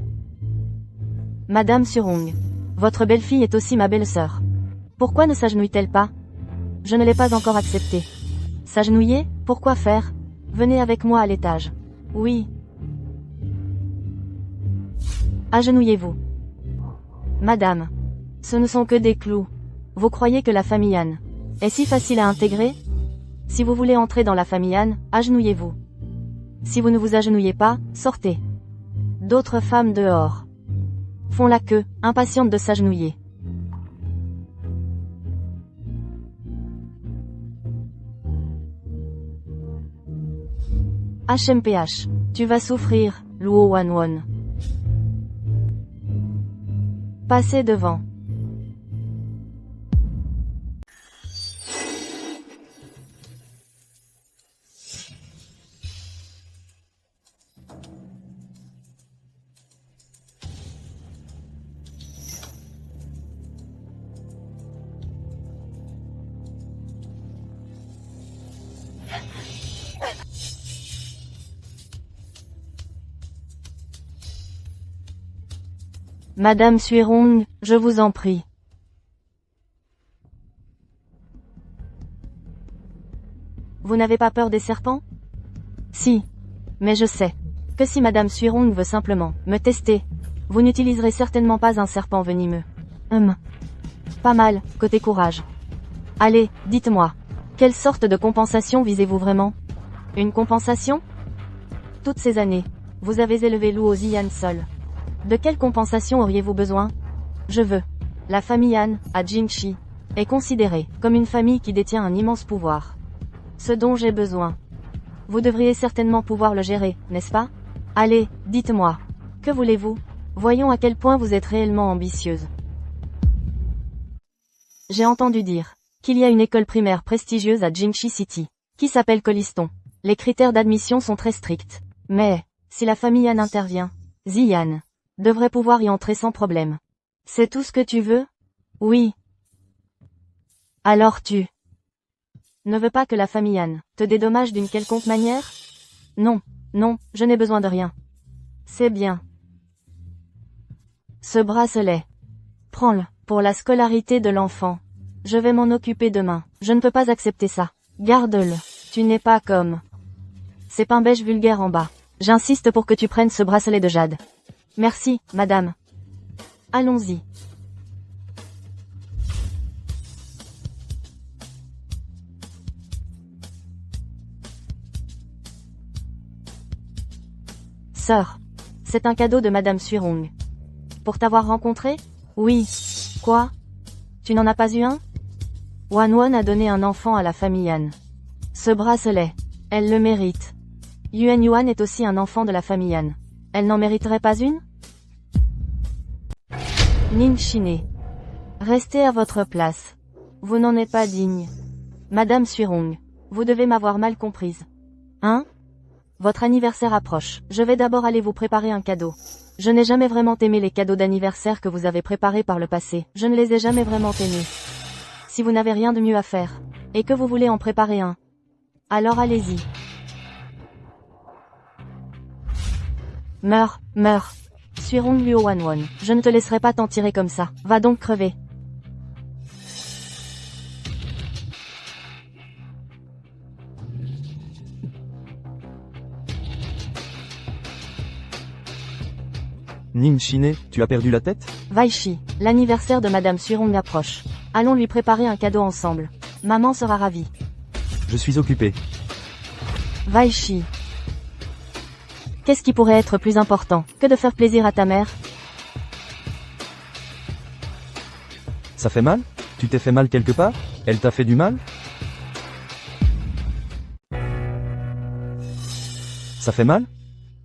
Madame Suirong. Votre belle-fille est aussi ma belle-sœur. Pourquoi ne s'agenouille-t-elle pas? Je ne l'ai pas encore acceptée. S'agenouiller? Pourquoi faire? Venez avec moi à l'étage. Oui. Agenouillez-vous. Madame. Ce ne sont que des clous. Vous croyez que la famille Han est si facile à intégrer? Si vous voulez entrer dans la famille Han, agenouillez-vous. Si vous ne vous agenouillez pas, sortez. D'autres femmes dehors font la queue, impatientes de s'agenouiller. HMPH. Tu vas souffrir, Luo Wanwon. Passez devant. Madame Suirong, je vous en prie. Vous n'avez pas peur des serpents? Si. Mais je sais que si Madame Suirong veut simplement me tester, vous n'utiliserez certainement pas un serpent venimeux. Pas mal, côté courage. Allez, dites-moi. Quelle sorte de compensation visez-vous vraiment? Une compensation? Toutes ces années, vous avez élevé Luo Ziyan seul. De quelle compensation auriez-vous besoin? Je veux. La famille Han, à Jingxi, est considérée comme une famille qui détient un immense pouvoir. Ce dont j'ai besoin. Vous devriez certainement pouvoir le gérer, n'est-ce pas? Allez, dites-moi. Que voulez-vous? Voyons à quel point vous êtes réellement ambitieuse. J'ai entendu dire qu'il y a une école primaire prestigieuse à Jingxi City, qui s'appelle Coliston. Les critères d'admission sont très stricts. Mais, si la famille Han intervient, Ziyan devrait pouvoir y entrer sans problème. C'est tout ce que tu veux? Oui. Alors tu ne veux pas que la famille Han te dédommage d'une quelconque manière? Non, non, je n'ai besoin de rien. C'est bien. Ce bracelet. Prends-le, pour la scolarité de l'enfant. Je vais m'en occuper demain. Je ne peux pas accepter ça. Garde-le. Tu n'es pas comme ces pains beige vulgaires en bas. J'insiste pour que tu prennes ce bracelet de jade. Merci, madame. Allons-y. Sœur. C'est un cadeau de madame Suirong. Pour t'avoir rencontré? Oui. Quoi? Tu n'en as pas eu un? Wanwon a donné un enfant à la famille Han. Ce bracelet. Elle le mérite. Yuan Yuan est aussi un enfant de la famille Han. Elle n'en mériterait pas une? Ning Shine. Restez à votre place. Vous n'en êtes pas digne. Madame Suirong. Vous devez m'avoir mal comprise. Hein? Votre anniversaire approche. Je vais d'abord aller vous préparer un cadeau. Je n'ai jamais vraiment aimé les cadeaux d'anniversaire que vous avez préparés par le passé. Je ne les ai jamais vraiment aimés. Si vous n'avez rien de mieux à faire, et que vous voulez en préparer un, alors allez-y. Meurs, meurs. Suirong Luo Wanwon, je ne te laisserai pas t'en tirer comme ça. Va donc crever. Ning Shine, tu as perdu la tête? Weishi, l'anniversaire de madame Suirong approche. Allons lui préparer un cadeau ensemble. Maman sera ravie. Je suis occupé. Weishi. Qu'est-ce qui pourrait être plus important que de faire plaisir à ta mère? Ça fait mal? Tu t'es fait mal quelque part? Elle t'a fait du mal? Ça fait mal?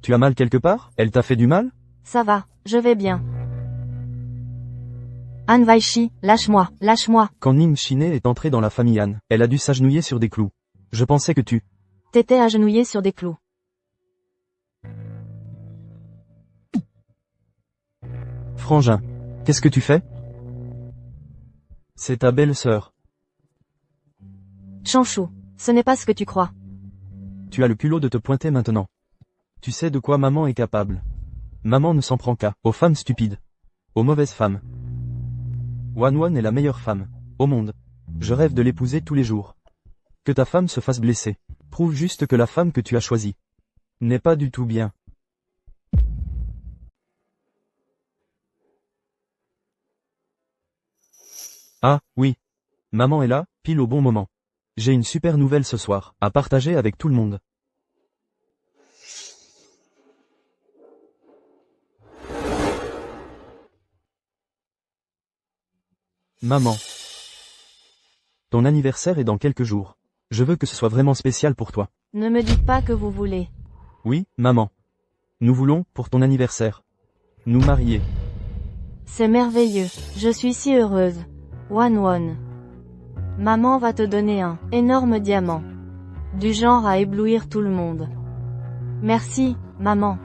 Tu as mal quelque part? Elle t'a fait du mal? Ça va, je vais bien. Han Weishi, lâche-moi, lâche-moi. Quand Ning Shine est entrée dans la famille Han, elle a dû s'agenouiller sur des clous. Je pensais que tu... T'étais agenouillé sur des clous. Frangin. Qu'est-ce que tu fais? C'est ta belle-sœur. Chanchou, ce n'est pas ce que tu crois. Tu as le culot de te pointer maintenant. Tu sais de quoi maman est capable. Maman ne s'en prend qu'à, aux femmes stupides. Aux mauvaises femmes. Wanwon est la meilleure femme, au monde. Je rêve de l'épouser tous les jours. Que ta femme se fasse blesser. Prouve juste que la femme que tu as choisie n'est pas du tout bien. Ah, oui. Maman est là, pile au bon moment. J'ai une super nouvelle ce soir, à partager avec tout le monde. Maman. Ton anniversaire est dans quelques jours. Je veux que ce soit vraiment spécial pour toi. Ne me dites pas que vous voulez. Oui, maman. Nous voulons, pour ton anniversaire, nous marier. C'est merveilleux. Je suis si heureuse. Wanwon. Maman va te donner un énorme diamant. Du genre à éblouir tout le monde. Merci, maman.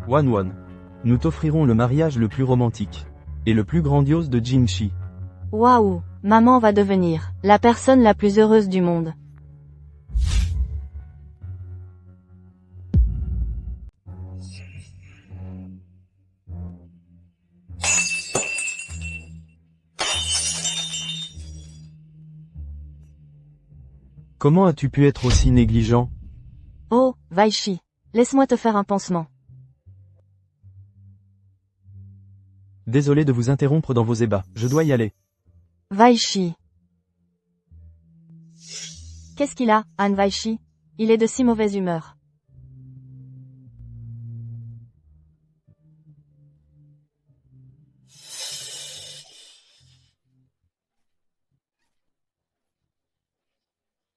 Wanwon. Nous t'offrirons le mariage le plus romantique. Et le plus grandiose de Jingxi. Waouh, maman va devenir la personne la plus heureuse du monde. Comment as-tu pu être aussi négligent? Oh, Weishi. Laisse-moi te faire un pansement. Désolé de vous interrompre dans vos ébats, je dois y aller. Weishi. Qu'est-ce qu'il a, Han Weishi? Il est de si mauvaise humeur.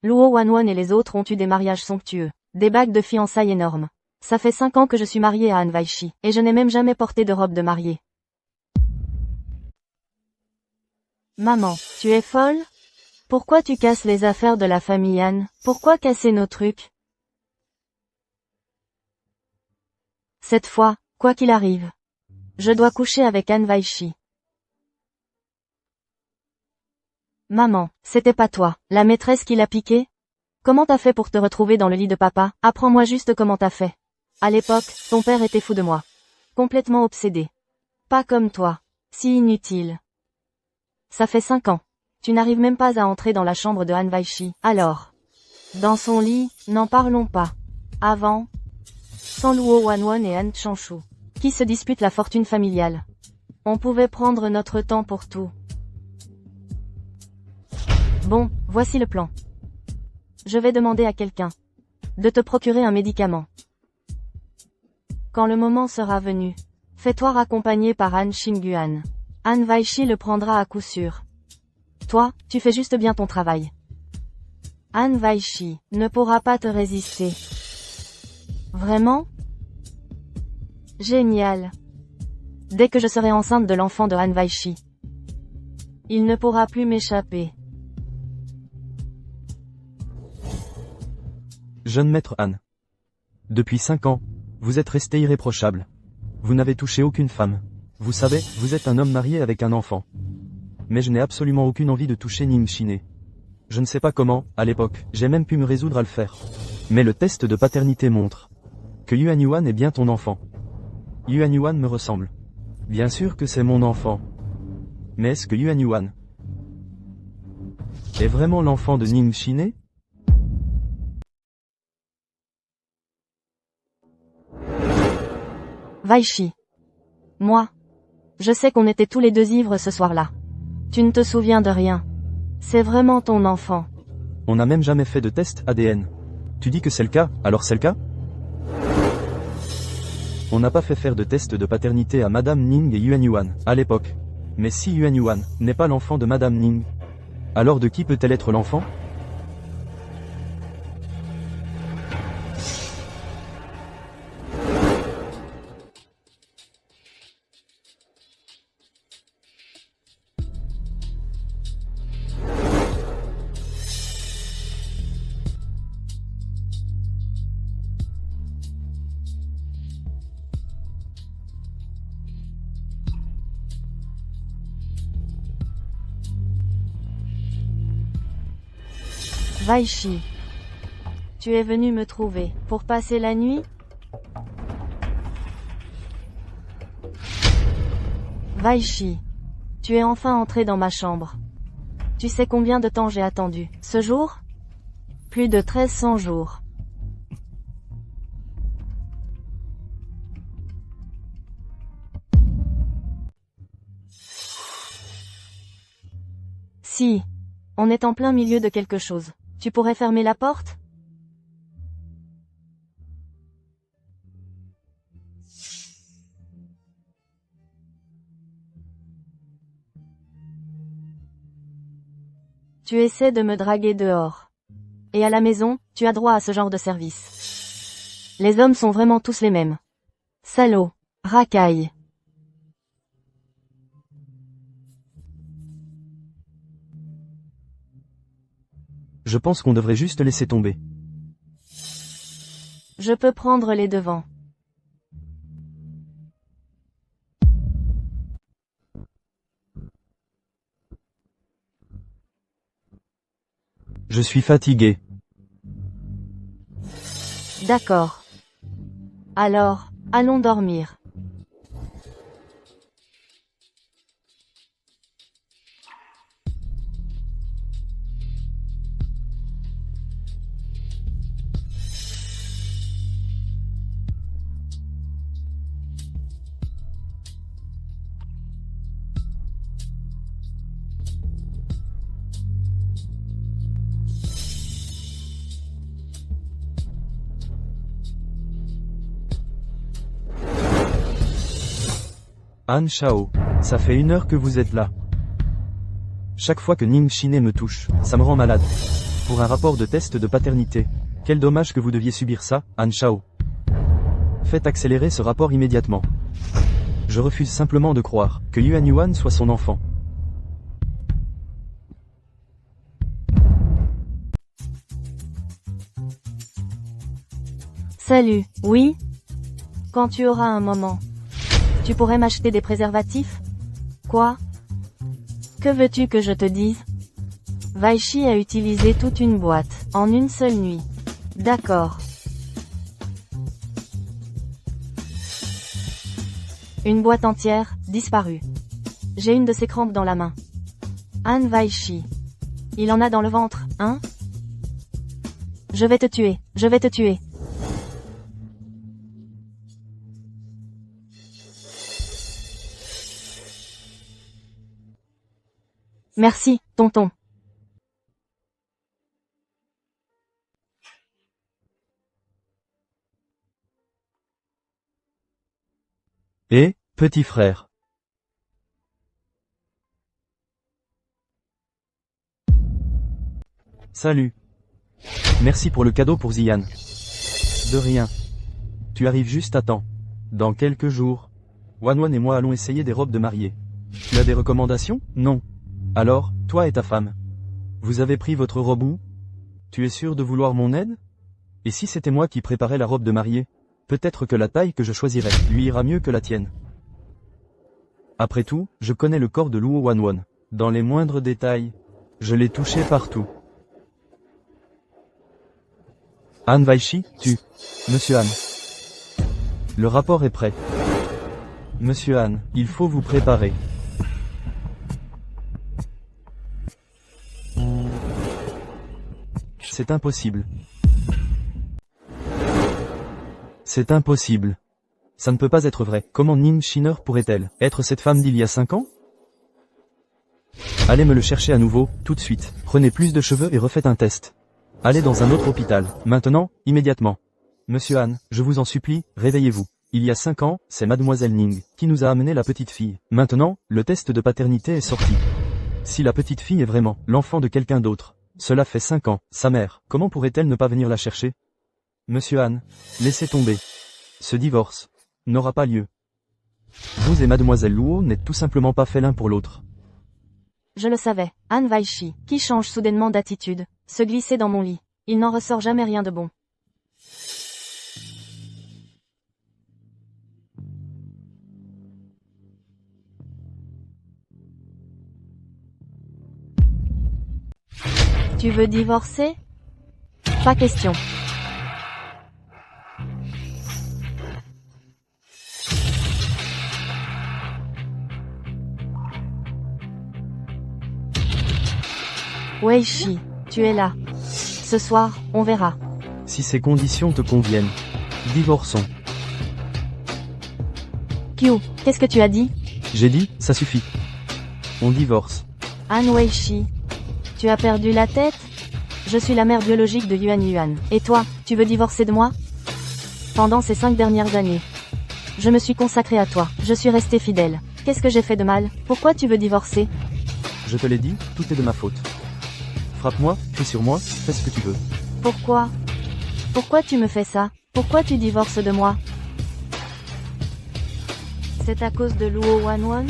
Luo Wanwon et les autres ont eu des mariages somptueux, des bagues de fiançailles énormes. Ça fait 5 ans que je suis mariée à Han Weishi, et je n'ai même jamais porté de robe de mariée. Maman, tu es folle? Pourquoi tu casses les affaires de la famille Han? Pourquoi casser nos trucs? Cette fois, quoi qu'il arrive, je dois coucher avec Han Weishi. Maman, c'était pas toi, la maîtresse qui l'a piqué? Comment t'as fait pour te retrouver dans le lit de papa? Apprends-moi juste comment t'as fait. À l'époque, ton père était fou de moi. Complètement obsédé. Pas comme toi. Si inutile. Ça fait 5 ans. Tu n'arrives même pas à entrer dans la chambre de Han Weishi. Alors. Dans son lit, n'en parlons pas. Avant. Sans Luo Wanwon et Han Changshu, qui se disputent la fortune familiale. On pouvait prendre notre temps pour tout. Bon, voici le plan. Je vais demander à quelqu'un de te procurer un médicament. Quand le moment sera venu, fais-toi raccompagner par Han Xinguan. Han Weishi le prendra à coup sûr. Toi, tu fais juste bien ton travail. Han Weishi ne pourra pas te résister. Vraiment? Génial. Dès que je serai enceinte de l'enfant de Han Weishi, il ne pourra plus m'échapper. Jeune maître Han. Depuis 5 ans, vous êtes resté irréprochable. Vous n'avez touché aucune femme. Vous savez, vous êtes un homme marié avec un enfant. Mais je n'ai absolument aucune envie de toucher Ning Shine. Je ne sais pas comment, à l'époque, j'ai même pu me résoudre à le faire. Mais le test de paternité montre que Yuan Yuan est bien ton enfant. Yuan Yuan me ressemble. Bien sûr que c'est mon enfant. Mais est-ce que Yuan Yuan est vraiment l'enfant de Ning Shine? Weishi. Moi. Je sais qu'on était tous les deux ivres ce soir-là. Tu ne te souviens de rien. C'est vraiment ton enfant. On n'a même jamais fait de test ADN. Tu dis que c'est le cas, alors c'est le cas? On n'a pas fait faire de test de paternité à Madame Ning et Yuan Yuan, à l'époque. Mais si Yuan Yuan n'est pas l'enfant de Madame Ning, alors de qui peut-elle être l'enfant? Weishi. Tu es venu me trouver pour passer la nuit? Weishi. Tu es enfin entré dans ma chambre. Tu sais combien de temps j'ai attendu ce jour? Plus de 1300 jours. Si. On est en plein milieu de quelque chose. Tu pourrais fermer la porte? Tu essaies de me draguer dehors. Et à la maison, tu as droit à ce genre de service. Les hommes sont vraiment tous les mêmes. Salauds. Racailles. Je pense qu'on devrait juste laisser tomber. Je peux prendre les devants. Je suis fatigué. D'accord. Alors, allons dormir. Han Shao, ça fait 1 heure que vous êtes là. Chaque fois que Ning Shine me touche, ça me rend malade. Pour un rapport de test de paternité. Quel dommage que vous deviez subir ça, Han Shao. Faites accélérer ce rapport immédiatement. Je refuse simplement de croire que Yuan Yuan soit son enfant. Salut, oui? Quand tu auras un moment. Tu pourrais m'acheter des préservatifs? Quoi? Que veux-tu que je te dise? Weishi a utilisé toute une boîte, en une seule nuit. D'accord. Une boîte entière, disparue. J'ai une de ses crampes dans la main. Han Weishi. Il en a dans le ventre, hein? Je vais te tuer, je vais te tuer. Merci, tonton. Et, petit frère. Salut. Merci pour le cadeau pour Zian. De rien. Tu arrives juste à temps. Dans quelques jours, Wanwan et moi allons essayer des robes de mariée. Tu as des recommandations? Non. Alors, toi et ta femme. Vous avez pris votre robe où? Tu es sûr de vouloir mon aide? Et si c'était moi qui préparais la robe de mariée? Peut-être que la taille que je choisirais lui ira mieux que la tienne. Après tout, je connais le corps de Luo Wanwan. Dans les moindres détails. Je l'ai touché partout. Han Weishi, Monsieur Han. Le rapport est prêt. Monsieur Han, il faut vous préparer. C'est impossible. C'est impossible. Ça ne peut pas être vrai. Comment Nim Shiner pourrait-elle être cette femme d'il y a 5 ans? Allez me le chercher à nouveau, tout de suite. Prenez plus de cheveux et refaites un test. Allez dans un autre hôpital. Maintenant, immédiatement. Monsieur Han, je vous en supplie, réveillez-vous. Il y a 5 ans, c'est Mademoiselle Ning qui nous a amené la petite fille. Maintenant, le test de paternité est sorti. Si la petite fille est vraiment l'enfant de quelqu'un d'autre, cela fait 5 ans, sa mère, comment pourrait-elle ne pas venir la chercher? Monsieur Han, laissez tomber. Ce divorce n'aura pas lieu. Vous et Mademoiselle Luo n'êtes tout simplement pas faits l'un pour l'autre. Je le savais. Han Weishi, qui change soudainement d'attitude, se glisser dans mon lit. Il n'en ressort jamais rien de bon. Tu veux divorcer? Pas question. Weishi, tu es là. Ce soir, on verra. Si ces conditions te conviennent, divorçons. Kyu, qu'est-ce que tu as dit? J'ai dit, ça suffit. On divorce. Han Weishi, tu as perdu la tête? Je suis la mère biologique de Yuan Yuan. Et toi, tu veux divorcer de moi? Pendant ces 5 dernières années, je me suis consacrée à toi. Je suis restée fidèle. Qu'est-ce que j'ai fait de mal? Pourquoi tu veux divorcer? Je te l'ai dit, tout est de ma faute. Frappe-moi, crie sur moi, fais ce que tu veux. Pourquoi? Pourquoi tu me fais ça? Pourquoi tu divorces de moi? C'est à cause de Luo Wanwan?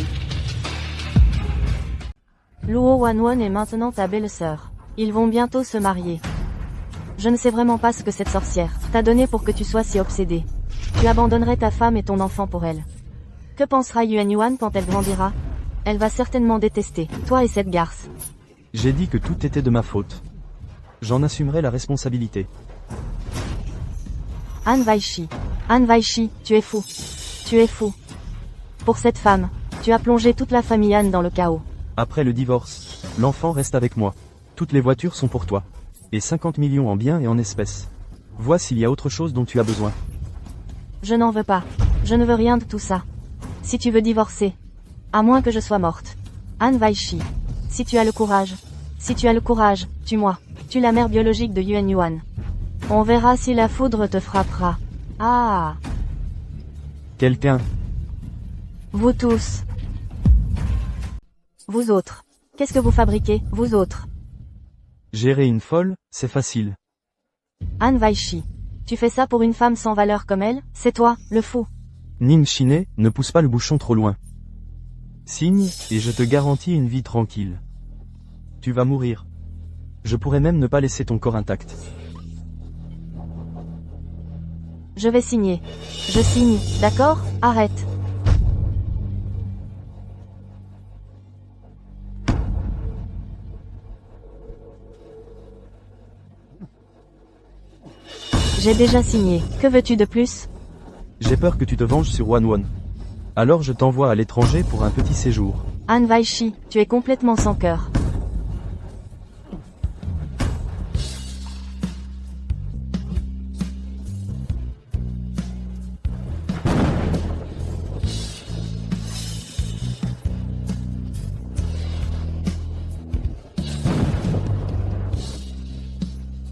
Luo Wanwan est maintenant ta belle-sœur. Ils vont bientôt se marier. Je ne sais vraiment pas ce que cette sorcière t'a donné pour que tu sois si obsédé. Tu abandonnerais ta femme et ton enfant pour elle. Que pensera Yuan Yuan quand elle grandira? Elle va certainement détester toi et cette garce. J'ai dit que tout était de ma faute. J'en assumerai la responsabilité. Han Weishi. Han Weishi, tu es fou. Tu es fou. Pour cette femme, tu as plongé toute la famille Han dans le chaos. Après le divorce, l'enfant reste avec moi. Toutes les voitures sont pour toi. Et 50 millions en biens et en espèces. Vois s'il y a autre chose dont tu as besoin. Je n'en veux pas. Je ne veux rien de tout ça. Si tu veux divorcer, à moins que je sois morte. Han Weishi. Si tu as le courage, tue-moi. Tue la mère biologique de Yuan Yuan. On verra si la foudre te frappera. Ah. Quelqu'un. Vous tous. Vous autres. Qu'est-ce que vous fabriquez, vous autres? Gérer une folle, c'est facile. Han Weishi. Tu fais ça pour une femme sans valeur comme elle? C'est toi, le fou. Nim Shine, ne pousse pas le bouchon trop loin. Signe, et je te garantis une vie tranquille. Tu vas mourir. Je pourrais même ne pas laisser ton corps intact. Je vais signer. Je signe, d'accord? Arrête. J'ai déjà signé. Que veux-tu de plus? J'ai peur que tu te venges sur Wanwan. Alors je t'envoie à l'étranger pour un petit séjour. Han Weishi, tu es complètement sans cœur.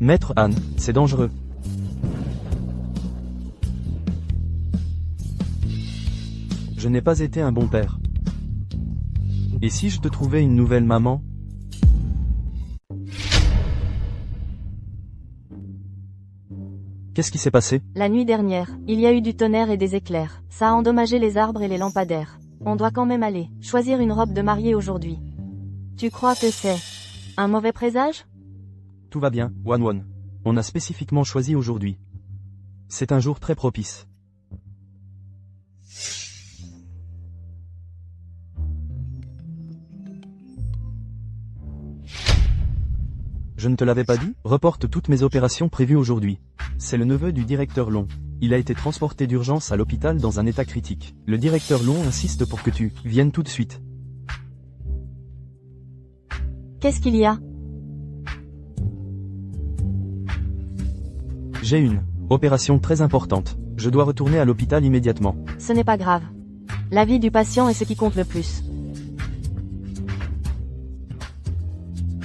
Maître Anne, c'est dangereux. Je n'ai pas été un bon père. Et si je te trouvais une nouvelle maman? Qu'est-ce qui s'est passé? La nuit dernière, il y a eu du tonnerre et des éclairs. Ça a endommagé les arbres et les lampadaires. On doit quand même aller choisir une robe de mariée aujourd'hui. Tu crois que c'est un mauvais présage? Tout va bien, Wan. On a spécifiquement choisi aujourd'hui. C'est un jour très propice. Je ne te l'avais pas dit? Reporte toutes mes opérations prévues aujourd'hui. C'est le neveu du directeur Long. Il a été transporté d'urgence à l'hôpital dans un état critique. Le directeur Long insiste pour que tu viennes tout de suite. Qu'est-ce qu'il y a? J'ai une opération très importante. Je dois retourner à l'hôpital immédiatement. Ce n'est pas grave. La vie du patient est ce qui compte le plus.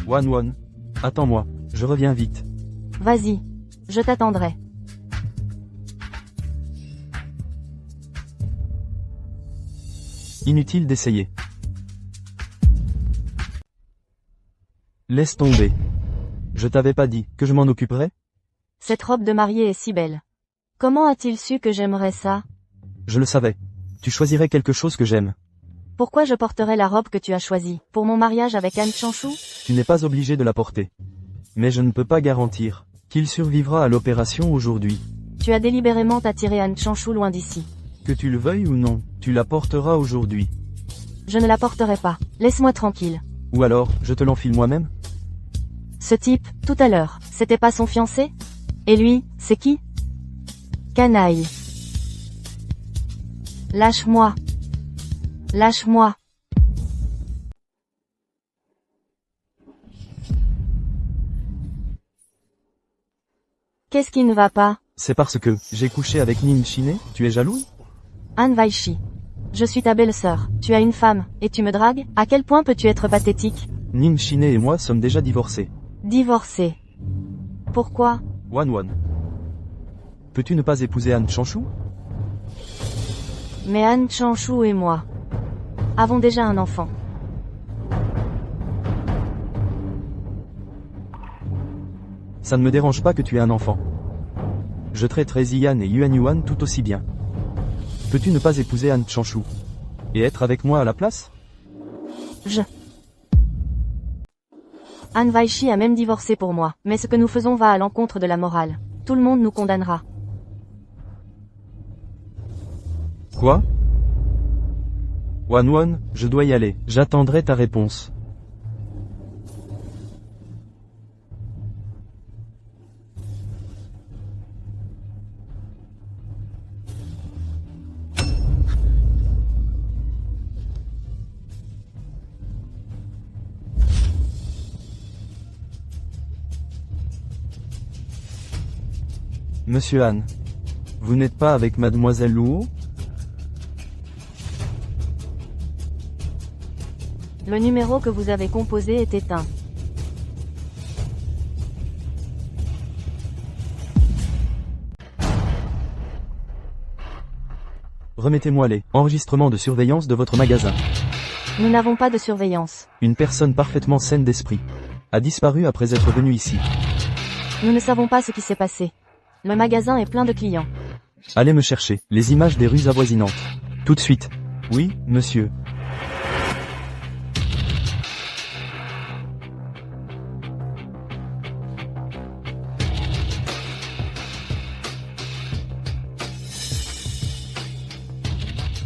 Wan, attends-moi, je reviens vite. Vas-y. Je t'attendrai. Inutile d'essayer. Laisse tomber. Je t'avais pas dit que je m'en occuperais? Cette robe de mariée est si belle. Comment a-t-il su que j'aimerais ça? Je le savais. Tu choisirais quelque chose que j'aime. Pourquoi je porterais la robe que tu as choisie? Pour mon mariage avec Anne Chanchou? Tu n'es pas obligé de la porter. Mais je ne peux pas garantir qu'il survivra à l'opération aujourd'hui. Tu as délibérément attiré Anne Chanchou loin d'ici. Que tu le veuilles ou non, tu la porteras aujourd'hui. Je ne la porterai pas. Laisse-moi tranquille. Ou alors, je te l'enfile moi-même? Ce type, tout à l'heure, c'était pas son fiancé? Et lui, c'est qui? Canaille. Lâche-moi. Lâche-moi. Qu'est-ce qui ne va pas? C'est parce que j'ai couché avec Nim Chiné, tu es jalouse? Anne Vaichi. Je suis ta belle-sœur. Tu as une femme, et tu me dragues? À quel point peux-tu être pathétique? Nim Chiné et moi sommes déjà divorcés. Divorcé. Pourquoi? Wan. Peux-tu ne pas épouser Anne Chanchou? Mais Anne Chanchou et moi avons déjà un enfant. Ça ne me dérange pas que tu aies un enfant. Je traiterai Ziyan et Yuan Yuan tout aussi bien. Peux-tu ne pas épouser Anne Chanchou? Et être avec moi à la place? Anne Vaichi a même divorcé pour moi, mais ce que nous faisons va à l'encontre de la morale. Tout le monde nous condamnera. Quoi? Wan, je dois y aller. J'attendrai ta réponse. Monsieur Anne, vous n'êtes pas avec Mademoiselle Luo? Le numéro que vous avez composé est éteint. Remettez-moi les enregistrements de surveillance de votre magasin. Nous n'avons pas de surveillance. Une personne parfaitement saine d'esprit a disparu après être venue ici. Nous ne savons pas ce qui s'est passé. Le magasin est plein de clients. Allez me chercher les images des rues avoisinantes. Tout de suite. Oui, monsieur.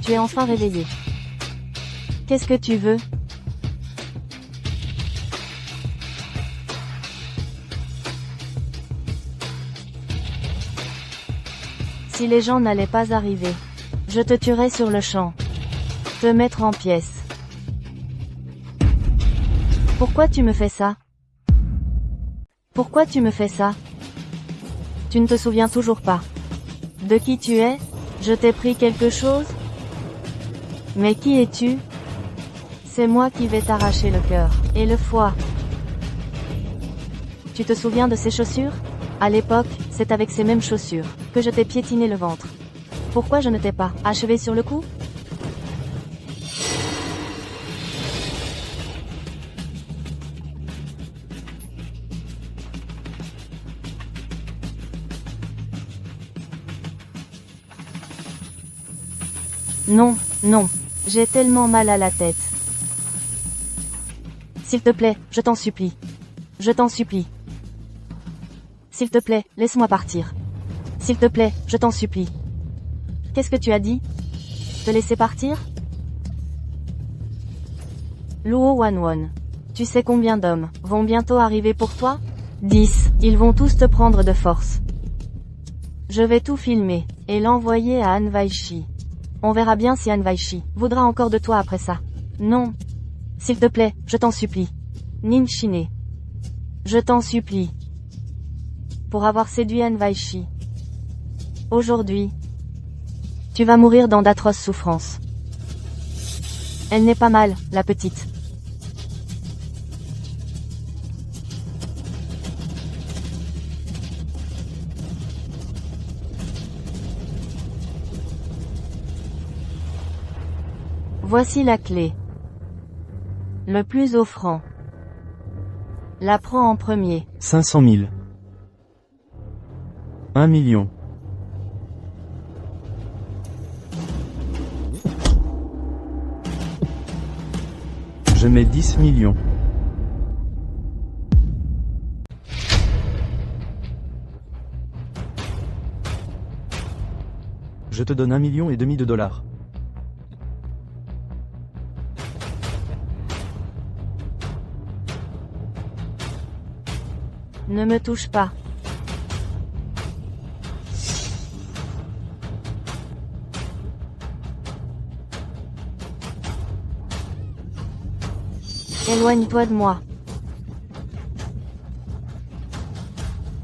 Tu es enfin réveillé. Qu'est-ce que tu veux? Si les gens n'allaient pas arriver, je te tuerais sur le champ. Te mettre en pièces. Pourquoi tu me fais ça? Pourquoi tu me fais ça? Tu ne te souviens toujours pas de qui tu es? Je t'ai pris quelque chose? Mais qui es-tu? C'est moi qui vais t'arracher le cœur et le foie. Tu te souviens de ces chaussures? À l'époque, c'est avec ces mêmes chaussures que je t'ai piétiné le ventre. Pourquoi je ne t'ai pas achevé sur le coup? Non, non. J'ai tellement mal à la tête. S'il te plaît, je t'en supplie. Je t'en supplie. S'il te plaît, laisse-moi partir. S'il te plaît, je t'en supplie. Qu'est-ce que tu as dit? Te laisser partir? Luo Wanwon. Tu sais combien d'hommes vont bientôt arriver pour toi? 10. Ils vont tous te prendre de force. Je vais tout filmer et l'envoyer à Han Weishi. On verra bien si Han Weishi voudra encore de toi après ça. Non. S'il te plaît, je t'en supplie. Nin Shine. Je t'en supplie. Pour avoir séduit Han Weishi. Aujourd'hui, tu vas mourir dans d'atroces souffrances. Elle n'est pas mal, la petite. Voici la clé. Le plus offrant. La prends en premier. 500 000. 1 million. Je mets 10 millions. Je te donne 1,5 million de dollars. Ne me touche pas. Éloigne-toi de moi.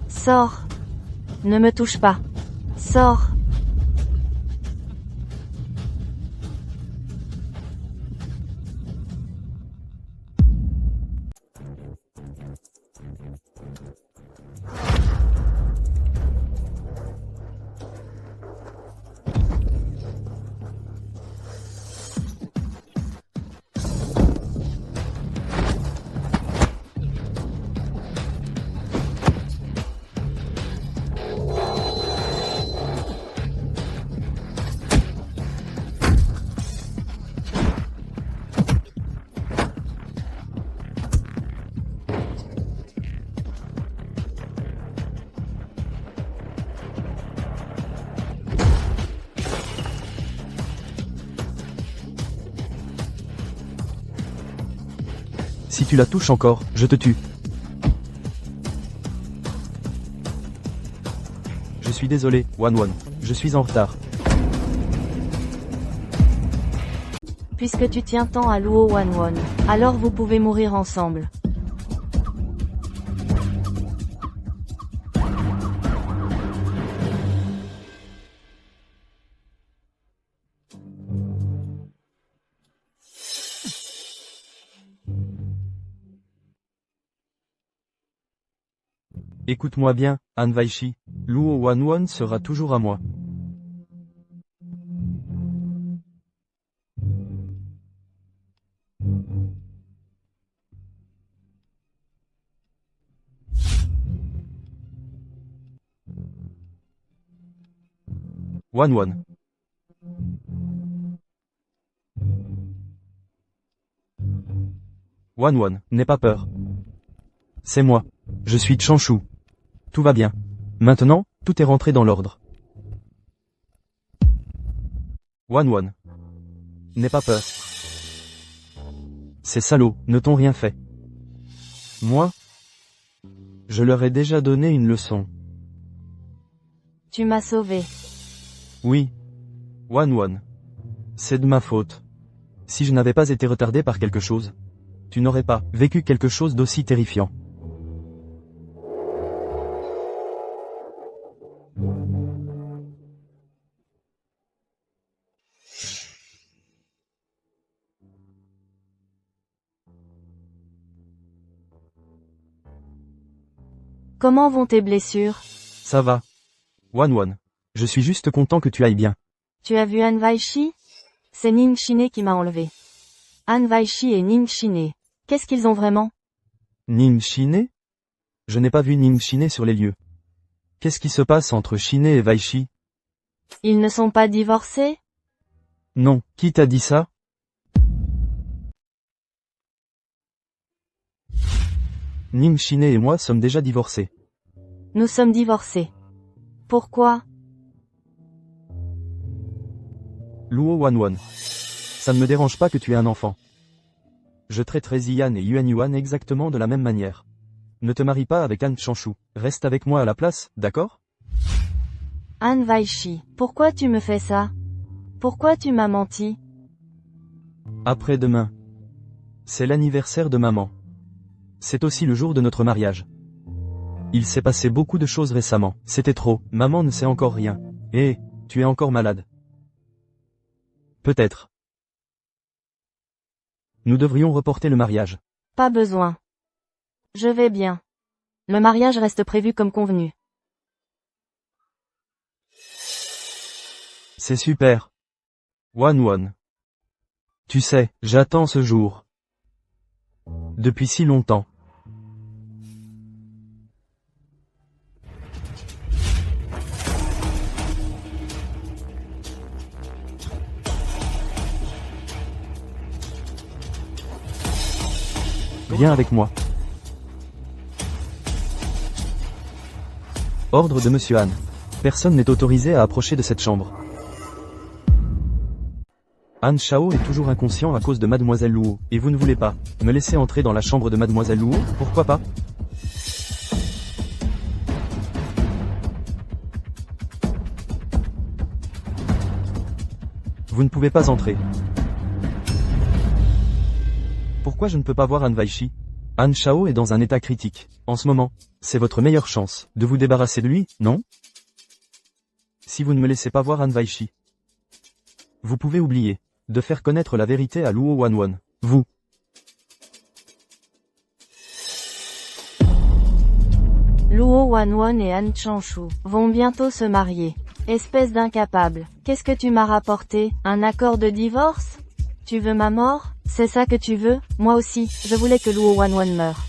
Sors. Ne me touche pas. Sors. Si tu la touches encore, je te tue. Je suis désolé, Wanwon. Je suis en retard. Puisque tu tiens tant à Luo Wanwon, alors vous pouvez mourir ensemble. Écoute-moi bien, Han Weishi. Luo Wanwon sera toujours à moi. Wanwon. Wanwon, n'aie pas peur. C'est moi. Je suis Chanshu. Tout va bien. Maintenant, tout est rentré dans l'ordre. Wanwon. N'aie pas peur. Ces salauds ne t'ont rien fait. Moi, je leur ai déjà donné une leçon. Tu m'as sauvé. Oui. Wanwon. C'est de ma faute. Si je n'avais pas été retardé par quelque chose, tu n'aurais pas vécu quelque chose d'aussi terrifiant. Comment vont tes blessures? Ça va. Wan. Je suis juste content que tu ailles bien. Tu as vu Han Weishi? C'est Ning Shine qui m'a enlevé. Han Weishi et Ning Shine. Qu'est-ce qu'ils ont vraiment? Ning Shine? Je n'ai pas vu Ning Shine sur les lieux. Qu'est-ce qui se passe entre Shine et Weishi? Ils ne sont pas divorcés? Non, qui t'a dit ça? Ning Shine et moi sommes déjà divorcés. Nous sommes divorcés. Pourquoi? Luo Wan. Ça ne me dérange pas que tu aies un enfant. Je traiterai Ziyan et Yuan exactement de la même manière. Ne te marie pas avec Han Chanshu. Reste avec moi à la place, d'accord? Han Weishi, pourquoi tu me fais ça? Pourquoi tu m'as menti? Après-demain. C'est l'anniversaire de maman. C'est aussi le jour de notre mariage. Il s'est passé beaucoup de choses récemment. C'était trop. Maman ne sait encore rien. Et, tu es encore malade. Peut-être. Nous devrions reporter le mariage. Pas besoin. Je vais bien. Le mariage reste prévu comme convenu. C'est super. Wan. Tu sais, j'attends ce jour. Depuis si longtemps. Viens avec moi. Ordre de Monsieur Han. Personne n'est autorisé à approcher de cette chambre. Han Shao est toujours inconscient à cause de Mademoiselle Luo, et vous ne voulez pas me laisser entrer dans la chambre de Mademoiselle Luo, pourquoi pas? Vous ne pouvez pas entrer. Pourquoi je ne peux pas voir Han Weishi? Han Shao est dans un état critique. En ce moment, c'est votre meilleure chance de vous débarrasser de lui, non? Si vous ne me laissez pas voir Han Weishi, vous pouvez oublier de faire connaître la vérité à Luo Wan. Vous. Luo Wan et Han Chanshu vont bientôt se marier. Espèce d'incapable. Qu'est-ce que tu m'as rapporté? Un accord de divorce? Tu veux ma mort? C'est ça que tu veux? Moi aussi, je voulais que Luo Wan meure.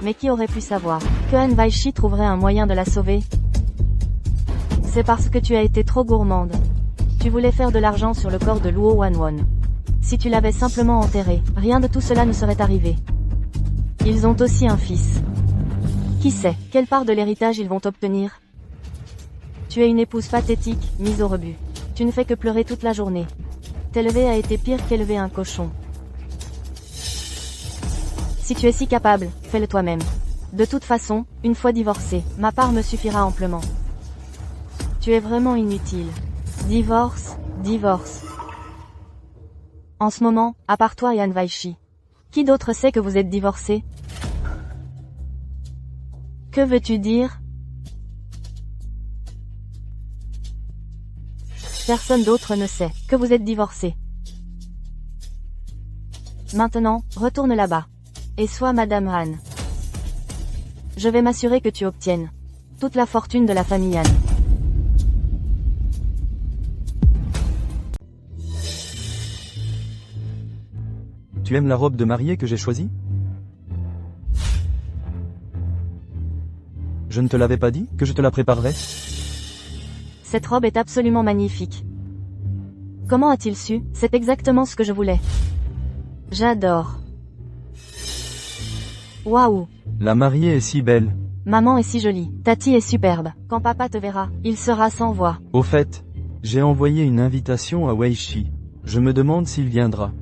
Mais qui aurait pu savoir que Han Weishi trouverait un moyen de la sauver? C'est parce que tu as été trop gourmande. Tu voulais faire de l'argent sur le corps de Luo Wan. Si tu l'avais simplement enterré, rien de tout cela ne serait arrivé. Ils ont aussi un fils. Qui sait, quelle part de l'héritage ils vont obtenir? Tu es une épouse pathétique, mise au rebut. Tu ne fais que pleurer toute la journée. T'élever a été pire qu'élever un cochon. Si tu es si capable, fais-le toi-même. De toute façon, une fois divorcé, ma part me suffira amplement. Tu es vraiment inutile. Divorce. En ce moment, à part toi et Han Weishi. Qui d'autre sait que vous êtes divorcés? Que veux-tu dire? Personne d'autre ne sait que vous êtes divorcés. Maintenant, retourne là-bas. Et sois Madame Han. Je vais m'assurer que tu obtiennes toute la fortune de la famille Han. Tu aimes la robe de mariée que j'ai choisie? Je ne te l'avais pas dit, que je te la préparerais? Cette robe est absolument magnifique. Comment a-t-il su? C'est exactement ce que je voulais. J'adore. Waouh. La mariée est si belle. Maman est si jolie. Tati est superbe. Quand papa te verra, il sera sans voix. Au fait, j'ai envoyé une invitation à Weishi. Je me demande s'il viendra.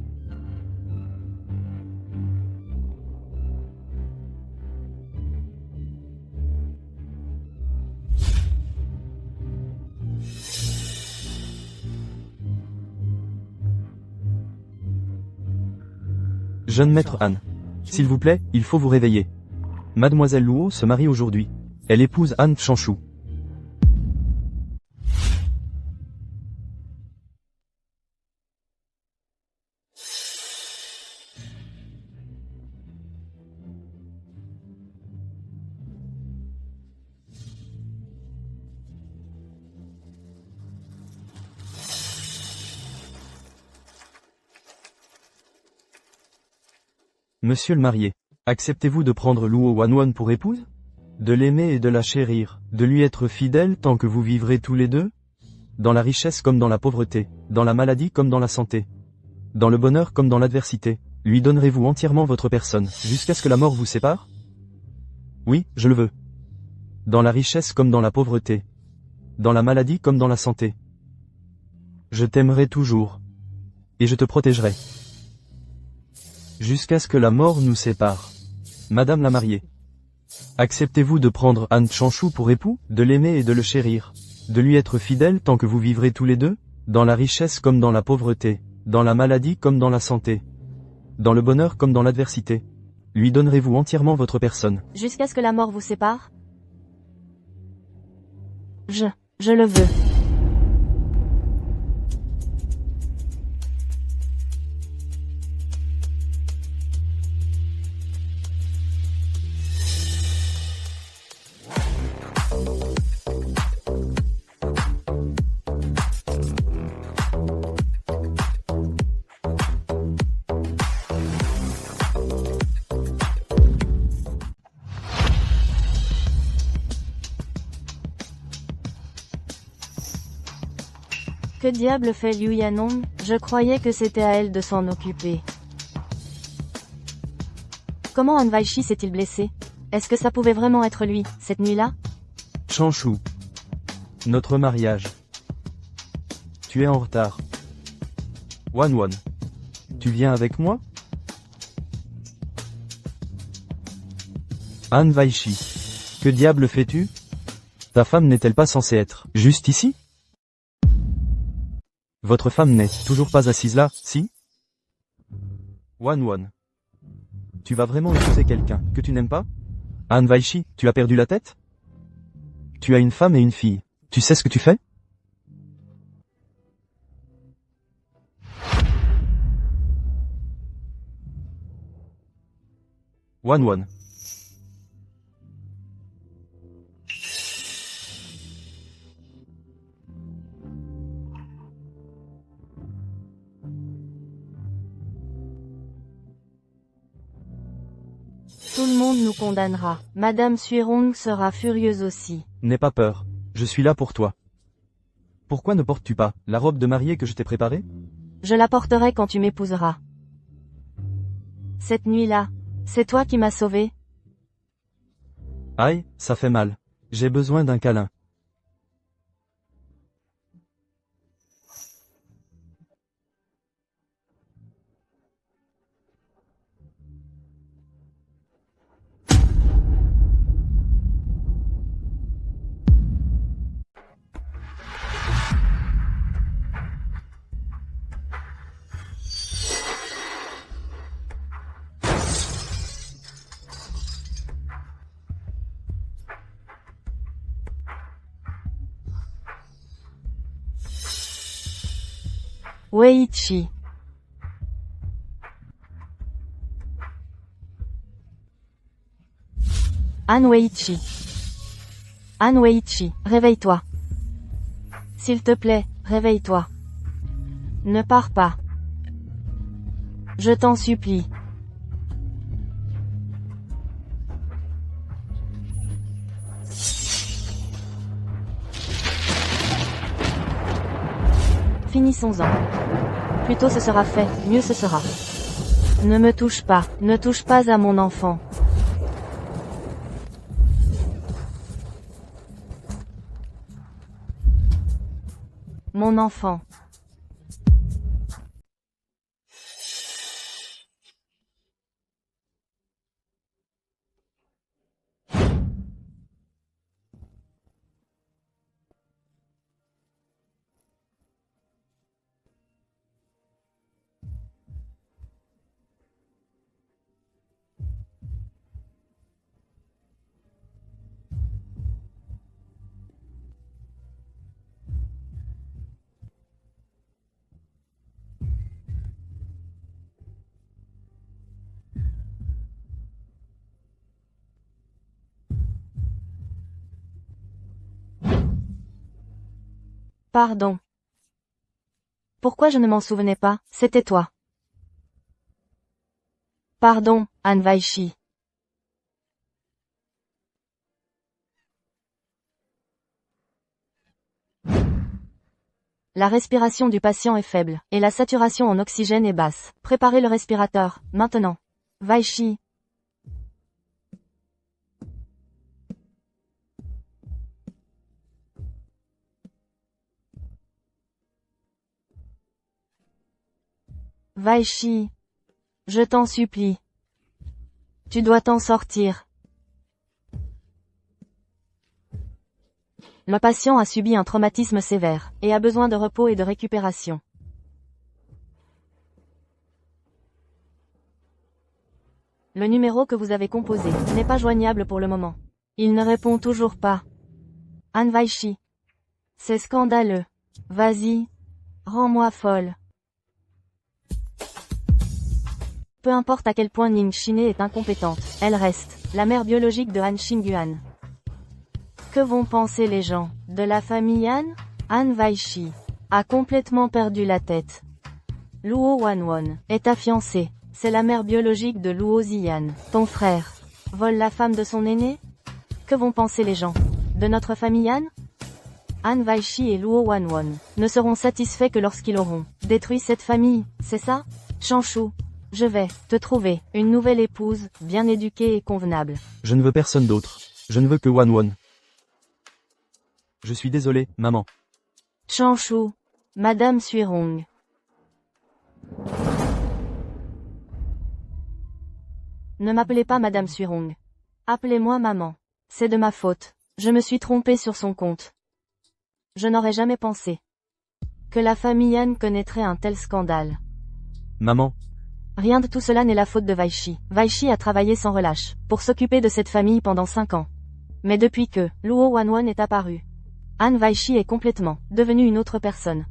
Jeune maître Han. S'il vous plaît, il faut vous réveiller. Mademoiselle Luo se marie aujourd'hui. Elle épouse Han Chanshu. Monsieur le marié, acceptez-vous de prendre Luo Wanwan pour épouse? De l'aimer et de la chérir, de lui être fidèle tant que vous vivrez tous les deux? Dans la richesse comme dans la pauvreté, dans la maladie comme dans la santé, dans le bonheur comme dans l'adversité, lui donnerez-vous entièrement votre personne, jusqu'à ce que la mort vous sépare? Oui, je le veux. Dans la richesse comme dans la pauvreté, dans la maladie comme dans la santé. Je t'aimerai toujours. Et je te protégerai. Jusqu'à ce que la mort nous sépare. Madame la mariée. Acceptez-vous de prendre Han Chanshu pour époux, de l'aimer et de le chérir, de lui être fidèle tant que vous vivrez tous les deux, dans la richesse comme dans la pauvreté, dans la maladie comme dans la santé, dans le bonheur comme dans l'adversité. Lui donnerez-vous entièrement votre personne. Jusqu'à ce que la mort vous sépare? Je le veux. Que diable fait Liu Yanong? Je croyais que c'était à elle de s'en occuper. Comment Han Weishi s'est-il blessé? Est-ce que ça pouvait vraiment être lui, cette nuit-là? Chanshu. Notre mariage. Tu es en retard. Wanwan. Tu viens avec moi? Han Weishi. Que diable fais-tu? Ta femme n'est-elle pas censée être juste ici? Votre femme n'est toujours pas assise là, si? Wanwan. Tu vas vraiment épouser quelqu'un que tu n'aimes pas? Han Weishi, tu as perdu la tête? Tu as une femme et une fille. Tu sais ce que tu fais? Wanwan. Tout le monde nous condamnera. Madame Suirong sera furieuse aussi. N'aie pas peur. Je suis là pour toi. Pourquoi ne portes-tu pas la robe de mariée que je t'ai préparée? Je la porterai quand tu m'épouseras. Cette nuit-là, c'est toi qui m'as sauvé? Aïe, ça fait mal. J'ai besoin d'un câlin. Weiichi. Han Weiichi. Han Weiichi, réveille-toi. S'il te plaît, réveille-toi. Ne pars pas. Je t'en supplie. Finissons-en. Plus tôt ce sera fait, mieux ce sera. Ne me touche pas, ne touche pas à mon enfant. Mon enfant. Pardon. Pourquoi je ne m'en souvenais pas? C'était toi. Pardon, Han Weishi. La respiration du patient est faible, et la saturation en oxygène est basse. Préparez le respirateur, maintenant. Weishi. Weishi. Je t'en supplie. Tu dois t'en sortir. Le patient a subi un traumatisme sévère, et a besoin de repos et de récupération. Le numéro que vous avez composé n'est pas joignable pour le moment. Il ne répond toujours pas. Han Weishi. C'est scandaleux. Vas-y. Rends-moi folle. Peu importe à quel point Ning Shine est incompétente, elle reste la mère biologique de Han Xingyuan. Que vont penser les gens de la famille Han? Han Weishi a complètement perdu la tête. Luo Wanwon est ta fiancée. C'est la mère biologique de Luo Ziyan. Ton frère vole la femme de son aîné? Que vont penser les gens de notre famille Han? Han Weishi et Luo Wanwon ne seront satisfaits que lorsqu'ils auront détruit cette famille, c'est ça? Chanshu, je vais te trouver une nouvelle épouse, bien éduquée et convenable. Je ne veux personne d'autre. Je ne veux que Wanwon. Je suis désolé, maman. Chanshu, Madame Suirong. Ne m'appelez pas Madame Suirong. Appelez-moi maman. C'est de ma faute. Je me suis trompée sur son compte. Je n'aurais jamais pensé que la famille Han connaîtrait un tel scandale. Maman. Rien de tout cela n'est la faute de Weishi. Weishi a travaillé sans relâche pour s'occuper de cette famille pendant 5 ans. Mais depuis que Luo Wanwon est apparu, Han Weishi est complètement devenu une autre personne.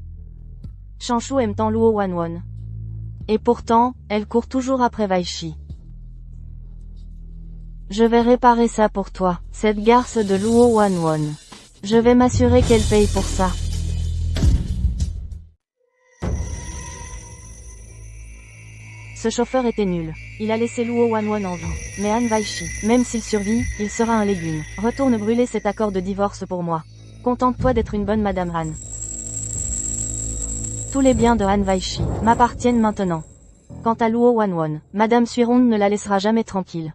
Chanshu aime tant Luo Wanwon. Et pourtant, elle court toujours après Weishi. Je vais réparer ça pour toi, cette garce de Luo Wanwon. Je vais m'assurer qu'elle paye pour ça. Ce chauffeur était nul. Il a laissé Luo Wanwon en vie. Mais Han Weishi, même s'il survit, il sera un légume. Retourne brûler cet accord de divorce pour moi. Contente-toi d'être une bonne Madame Han. Tous les biens de Han Weishi m'appartiennent maintenant. Quant à Luo Wanwon, Madame Suirong ne la laissera jamais tranquille.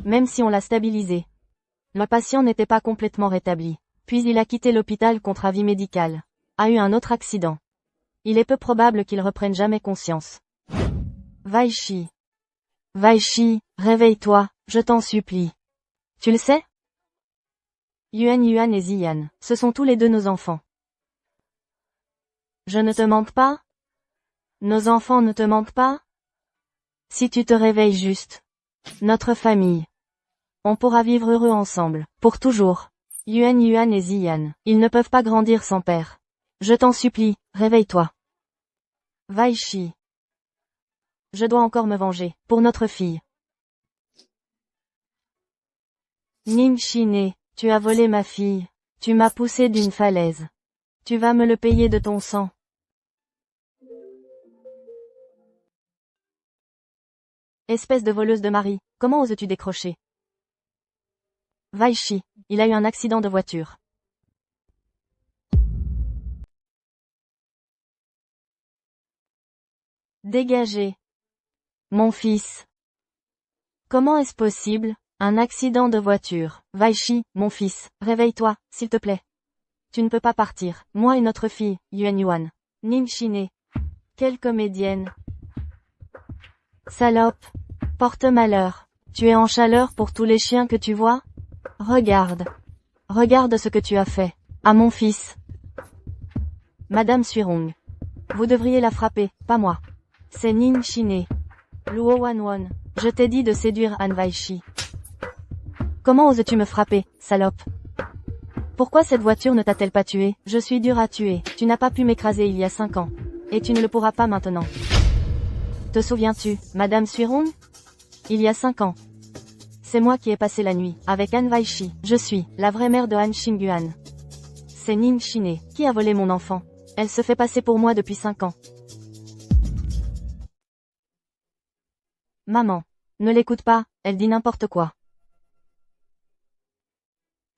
Même si on l'a stabilisé. Le patient n'était pas complètement rétabli. Puis il a quitté l'hôpital contre avis médical. A eu un autre accident. Il est peu probable qu'il reprenne jamais conscience. Weishi. Weishi, réveille-toi, je t'en supplie. Tu le sais? Yuan et Ziyan, ce sont tous les deux nos enfants. Je ne te manque pas? Nos enfants ne te manquent pas? Si tu te réveilles juste. Notre famille. On pourra vivre heureux ensemble, pour toujours. Yuan et Ziyan, ils ne peuvent pas grandir sans père. Je t'en supplie, réveille-toi. Weishi. Je dois encore me venger, pour notre fille. Ning Shine, tu as volé ma fille. Tu m'as poussé d'une falaise. Tu vas me le payer de ton sang. Espèce de voleuse de mari, comment oses-tu décrocher? Weishi, il a eu un accident de voiture. Dégagez. Mon fils. Comment est-ce possible? Un accident de voiture. Weishi, mon fils, réveille-toi, s'il te plaît. Tu ne peux pas partir, moi et notre fille, Yuan. Ning Shine. Quelle comédienne. Salope. Porte-malheur. Tu es en chaleur pour tous les chiens que tu vois? Regarde. Regarde ce que tu as fait. À mon fils. Madame Suirong. Vous devriez la frapper, pas moi. C'est Ning Shine. Luo Wanwon. Je t'ai dit de séduire Han Weishi. Comment oses-tu me frapper, salope? Pourquoi cette voiture ne t'a-t-elle pas tué? Je suis dur à tuer. Tu n'as pas pu m'écraser il y a 5 ans. Et tu ne le pourras pas maintenant. Te souviens-tu, Madame Suirong? Il y a 5 ans. C'est moi qui ai passé la nuit, avec Han Weishi. Je suis, la vraie mère de Han Xingyuan. C'est Ning Shine, qui a volé mon enfant. Elle se fait passer pour moi depuis 5 ans. Maman. Ne l'écoute pas, elle dit n'importe quoi.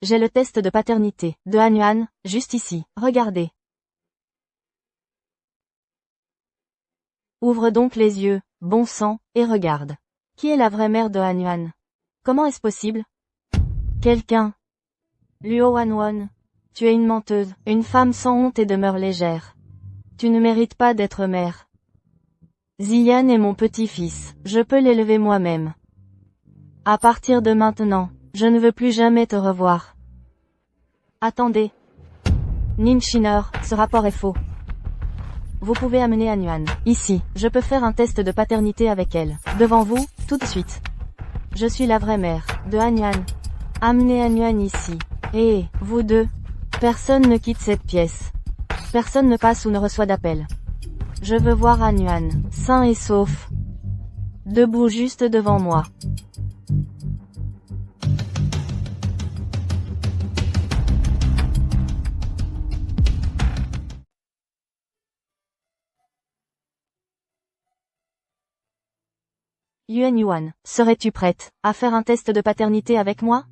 J'ai le test de paternité, de Han Yuan, juste ici, regardez. Ouvre donc les yeux, bon sang, et regarde. Qui est la vraie mère de Han Yuan? Comment est-ce possible? Quelqu'un. Luo Wanwon. Tu es une menteuse, une femme sans honte et demeure légère. Tu ne mérites pas d'être mère. Ziyan est mon petit-fils, je peux l'élever moi-même. À partir de maintenant, je ne veux plus jamais te revoir. Attendez. Ning Shiner, ce rapport est faux. Vous pouvez amener Han Yuan. Ici, je peux faire un test de paternité avec elle. Devant vous, tout de suite. Je suis la vraie mère, de Han Yuan. Amenez Han Yuan ici. Et, vous deux. Personne ne quitte cette pièce. Personne ne passe ou ne reçoit d'appel. Je veux voir Han Yuan, sain et sauf. Debout juste devant moi. Yuan, serais-tu prête à faire un test de paternité avec moi?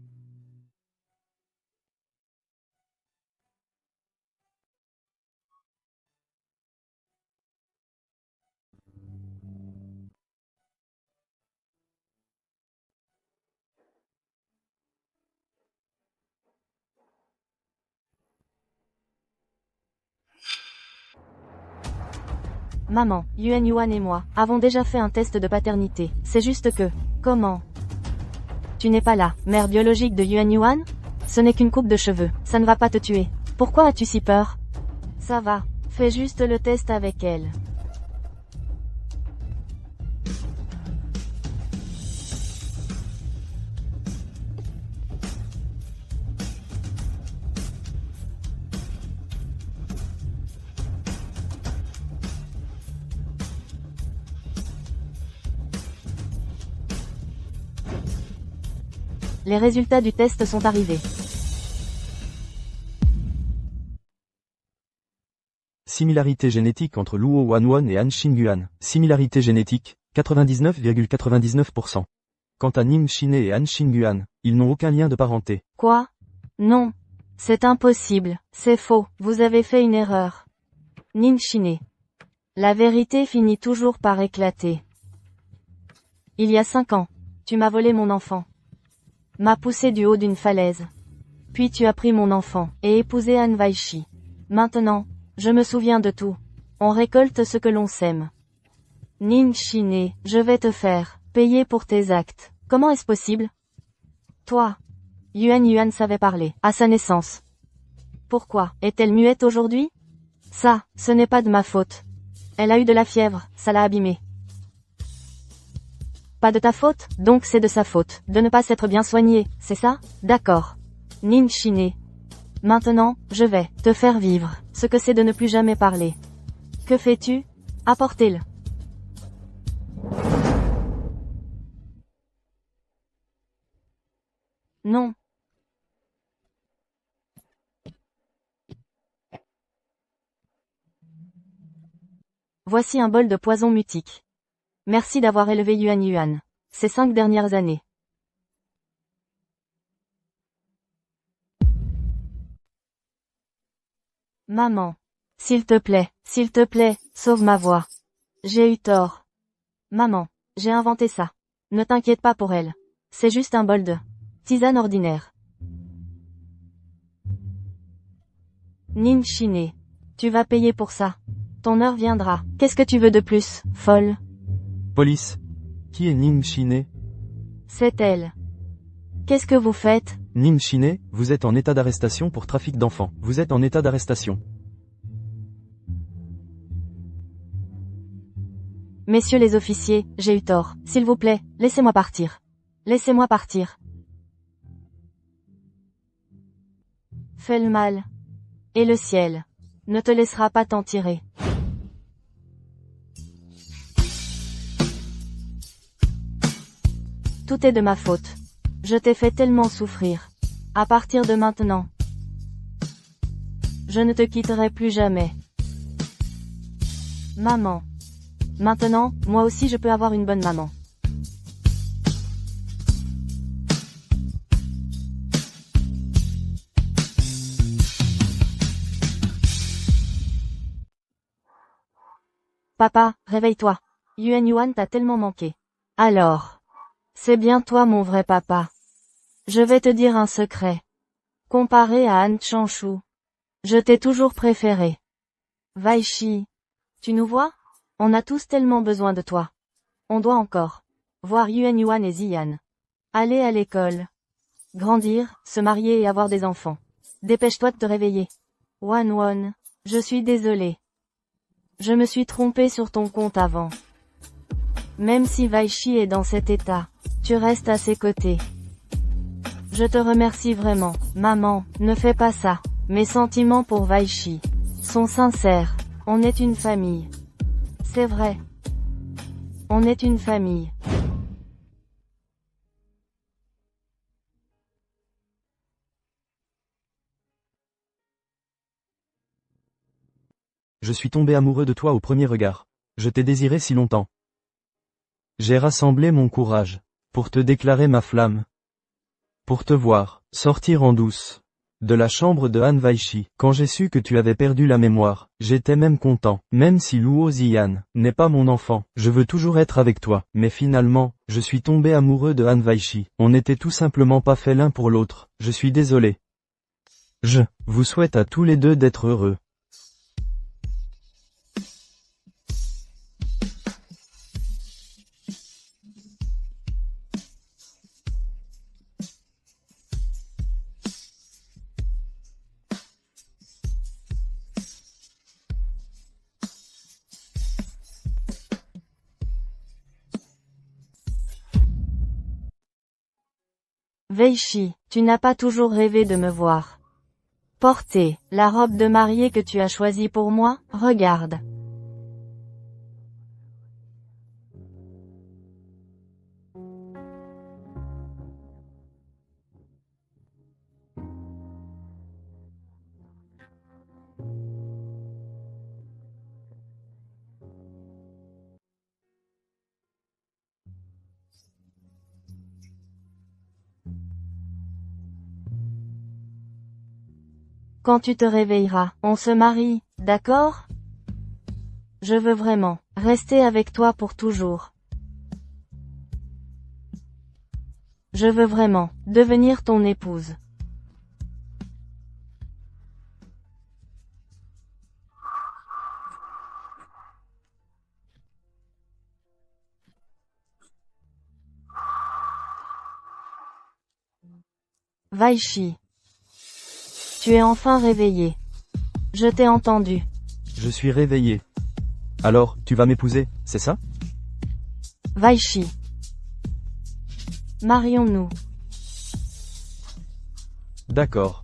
Maman, Yuan et moi, avons déjà fait un test de paternité. C'est juste que... Comment? Tu n'es pas la mère biologique de Yuan? Ce n'est qu'une coupe de cheveux, ça ne va pas te tuer. Pourquoi as-tu si peur? Ça va, fais juste le test avec elle. Les résultats du test sont arrivés. Similarité génétique entre Luo Wanwon et Han Xingyuan. Similarité génétique, 99,99%. Quant à Ning Shine et Han Xingyuan, ils n'ont aucun lien de parenté. Quoi? Non. C'est impossible, c'est faux, vous avez fait une erreur. Ning Shine. La vérité finit toujours par éclater. Il y a 5 ans, tu m'as volé mon enfant. M'a poussé du haut d'une falaise. Puis tu as pris mon enfant, et épousé Han Weishi. Maintenant, je me souviens de tout. On récolte ce que l'on sème. Ning Shine, je vais te faire payer pour tes actes. Comment est-ce possible? Toi. Yuan savait parler, à sa naissance. Pourquoi est-elle muette aujourd'hui? Ça, ce n'est pas de ma faute. Elle a eu de la fièvre, ça l'a abîmée. Pas de ta faute, donc c'est de sa faute, de ne pas s'être bien soignée, c'est ça? D'accord. Ning Shine. Maintenant, je vais te faire vivre ce que c'est de ne plus jamais parler. Que fais-tu? Apportez-le. Non. Voici un bol de poison mutique. Merci d'avoir élevé Yuan ces 5 dernières années. Maman. S'il te plaît, sauve ma voix. J'ai eu tort. Maman, j'ai inventé ça. Ne t'inquiète pas pour elle. C'est juste un bol de tisane ordinaire. Ning Shine. Tu vas payer pour ça. Ton heure viendra. Qu'est-ce que tu veux de plus, folle? Police. Qui est Ning Shine? C'est elle. Qu'est-ce que vous faites? Ning Shine, vous êtes en état d'arrestation pour trafic d'enfants. Vous êtes en état d'arrestation. Messieurs les officiers, j'ai eu tort. S'il vous plaît, laissez-moi partir. Laissez-moi partir. Fais le mal. Et le ciel ne te laissera pas t'en tirer. Tout est de ma faute. Je t'ai fait tellement souffrir. À partir de maintenant, Je ne te quitterai plus jamais. Maman. Maintenant, moi aussi je peux avoir une bonne maman. Papa, réveille-toi. Yuan t'a tellement manqué. Alors. C'est bien toi mon vrai papa. Je vais te dire un secret. Comparé à Han Changshu, je t'ai toujours préféré. Weishi. Tu nous vois? On a tous tellement besoin de toi. On doit encore voir Yuan et Ziyan. Aller à l'école. Grandir, se marier et avoir des enfants. Dépêche-toi de te réveiller. Wan, je suis désolé. Je me suis trompé sur ton compte avant. Même si Weishi est dans cet état, tu restes à ses côtés. Je te remercie vraiment. Maman, ne fais pas ça. Mes sentiments pour Weishi sont sincères. On est une famille. C'est vrai. On est une famille. Je suis tombé amoureux de toi au premier regard. Je t'ai désiré si longtemps. J'ai rassemblé mon courage pour te déclarer ma flamme. Pour te voir sortir en douce de la chambre de Han Weishi. Quand j'ai su que tu avais perdu la mémoire, j'étais même content. Même si Luo Ziyan n'est pas mon enfant, je veux toujours être avec toi. Mais finalement, je suis tombé amoureux de Han Weishi. On n'était tout simplement pas fait l'un pour l'autre. Je suis désolé. Je vous souhaite à tous les deux d'être heureux. Weishi, tu n'as pas toujours rêvé de me voir porter la robe de mariée que tu as choisie pour moi? Regarde. Quand tu te réveilleras, on se marie, d'accord? Je veux vraiment rester avec toi pour toujours. Je veux vraiment devenir ton épouse. Weishi. Tu es enfin réveillé. Je t'ai entendu. Je suis réveillé. Alors, tu vas m'épouser, c'est ça? Weishi. Marions-nous. D'accord.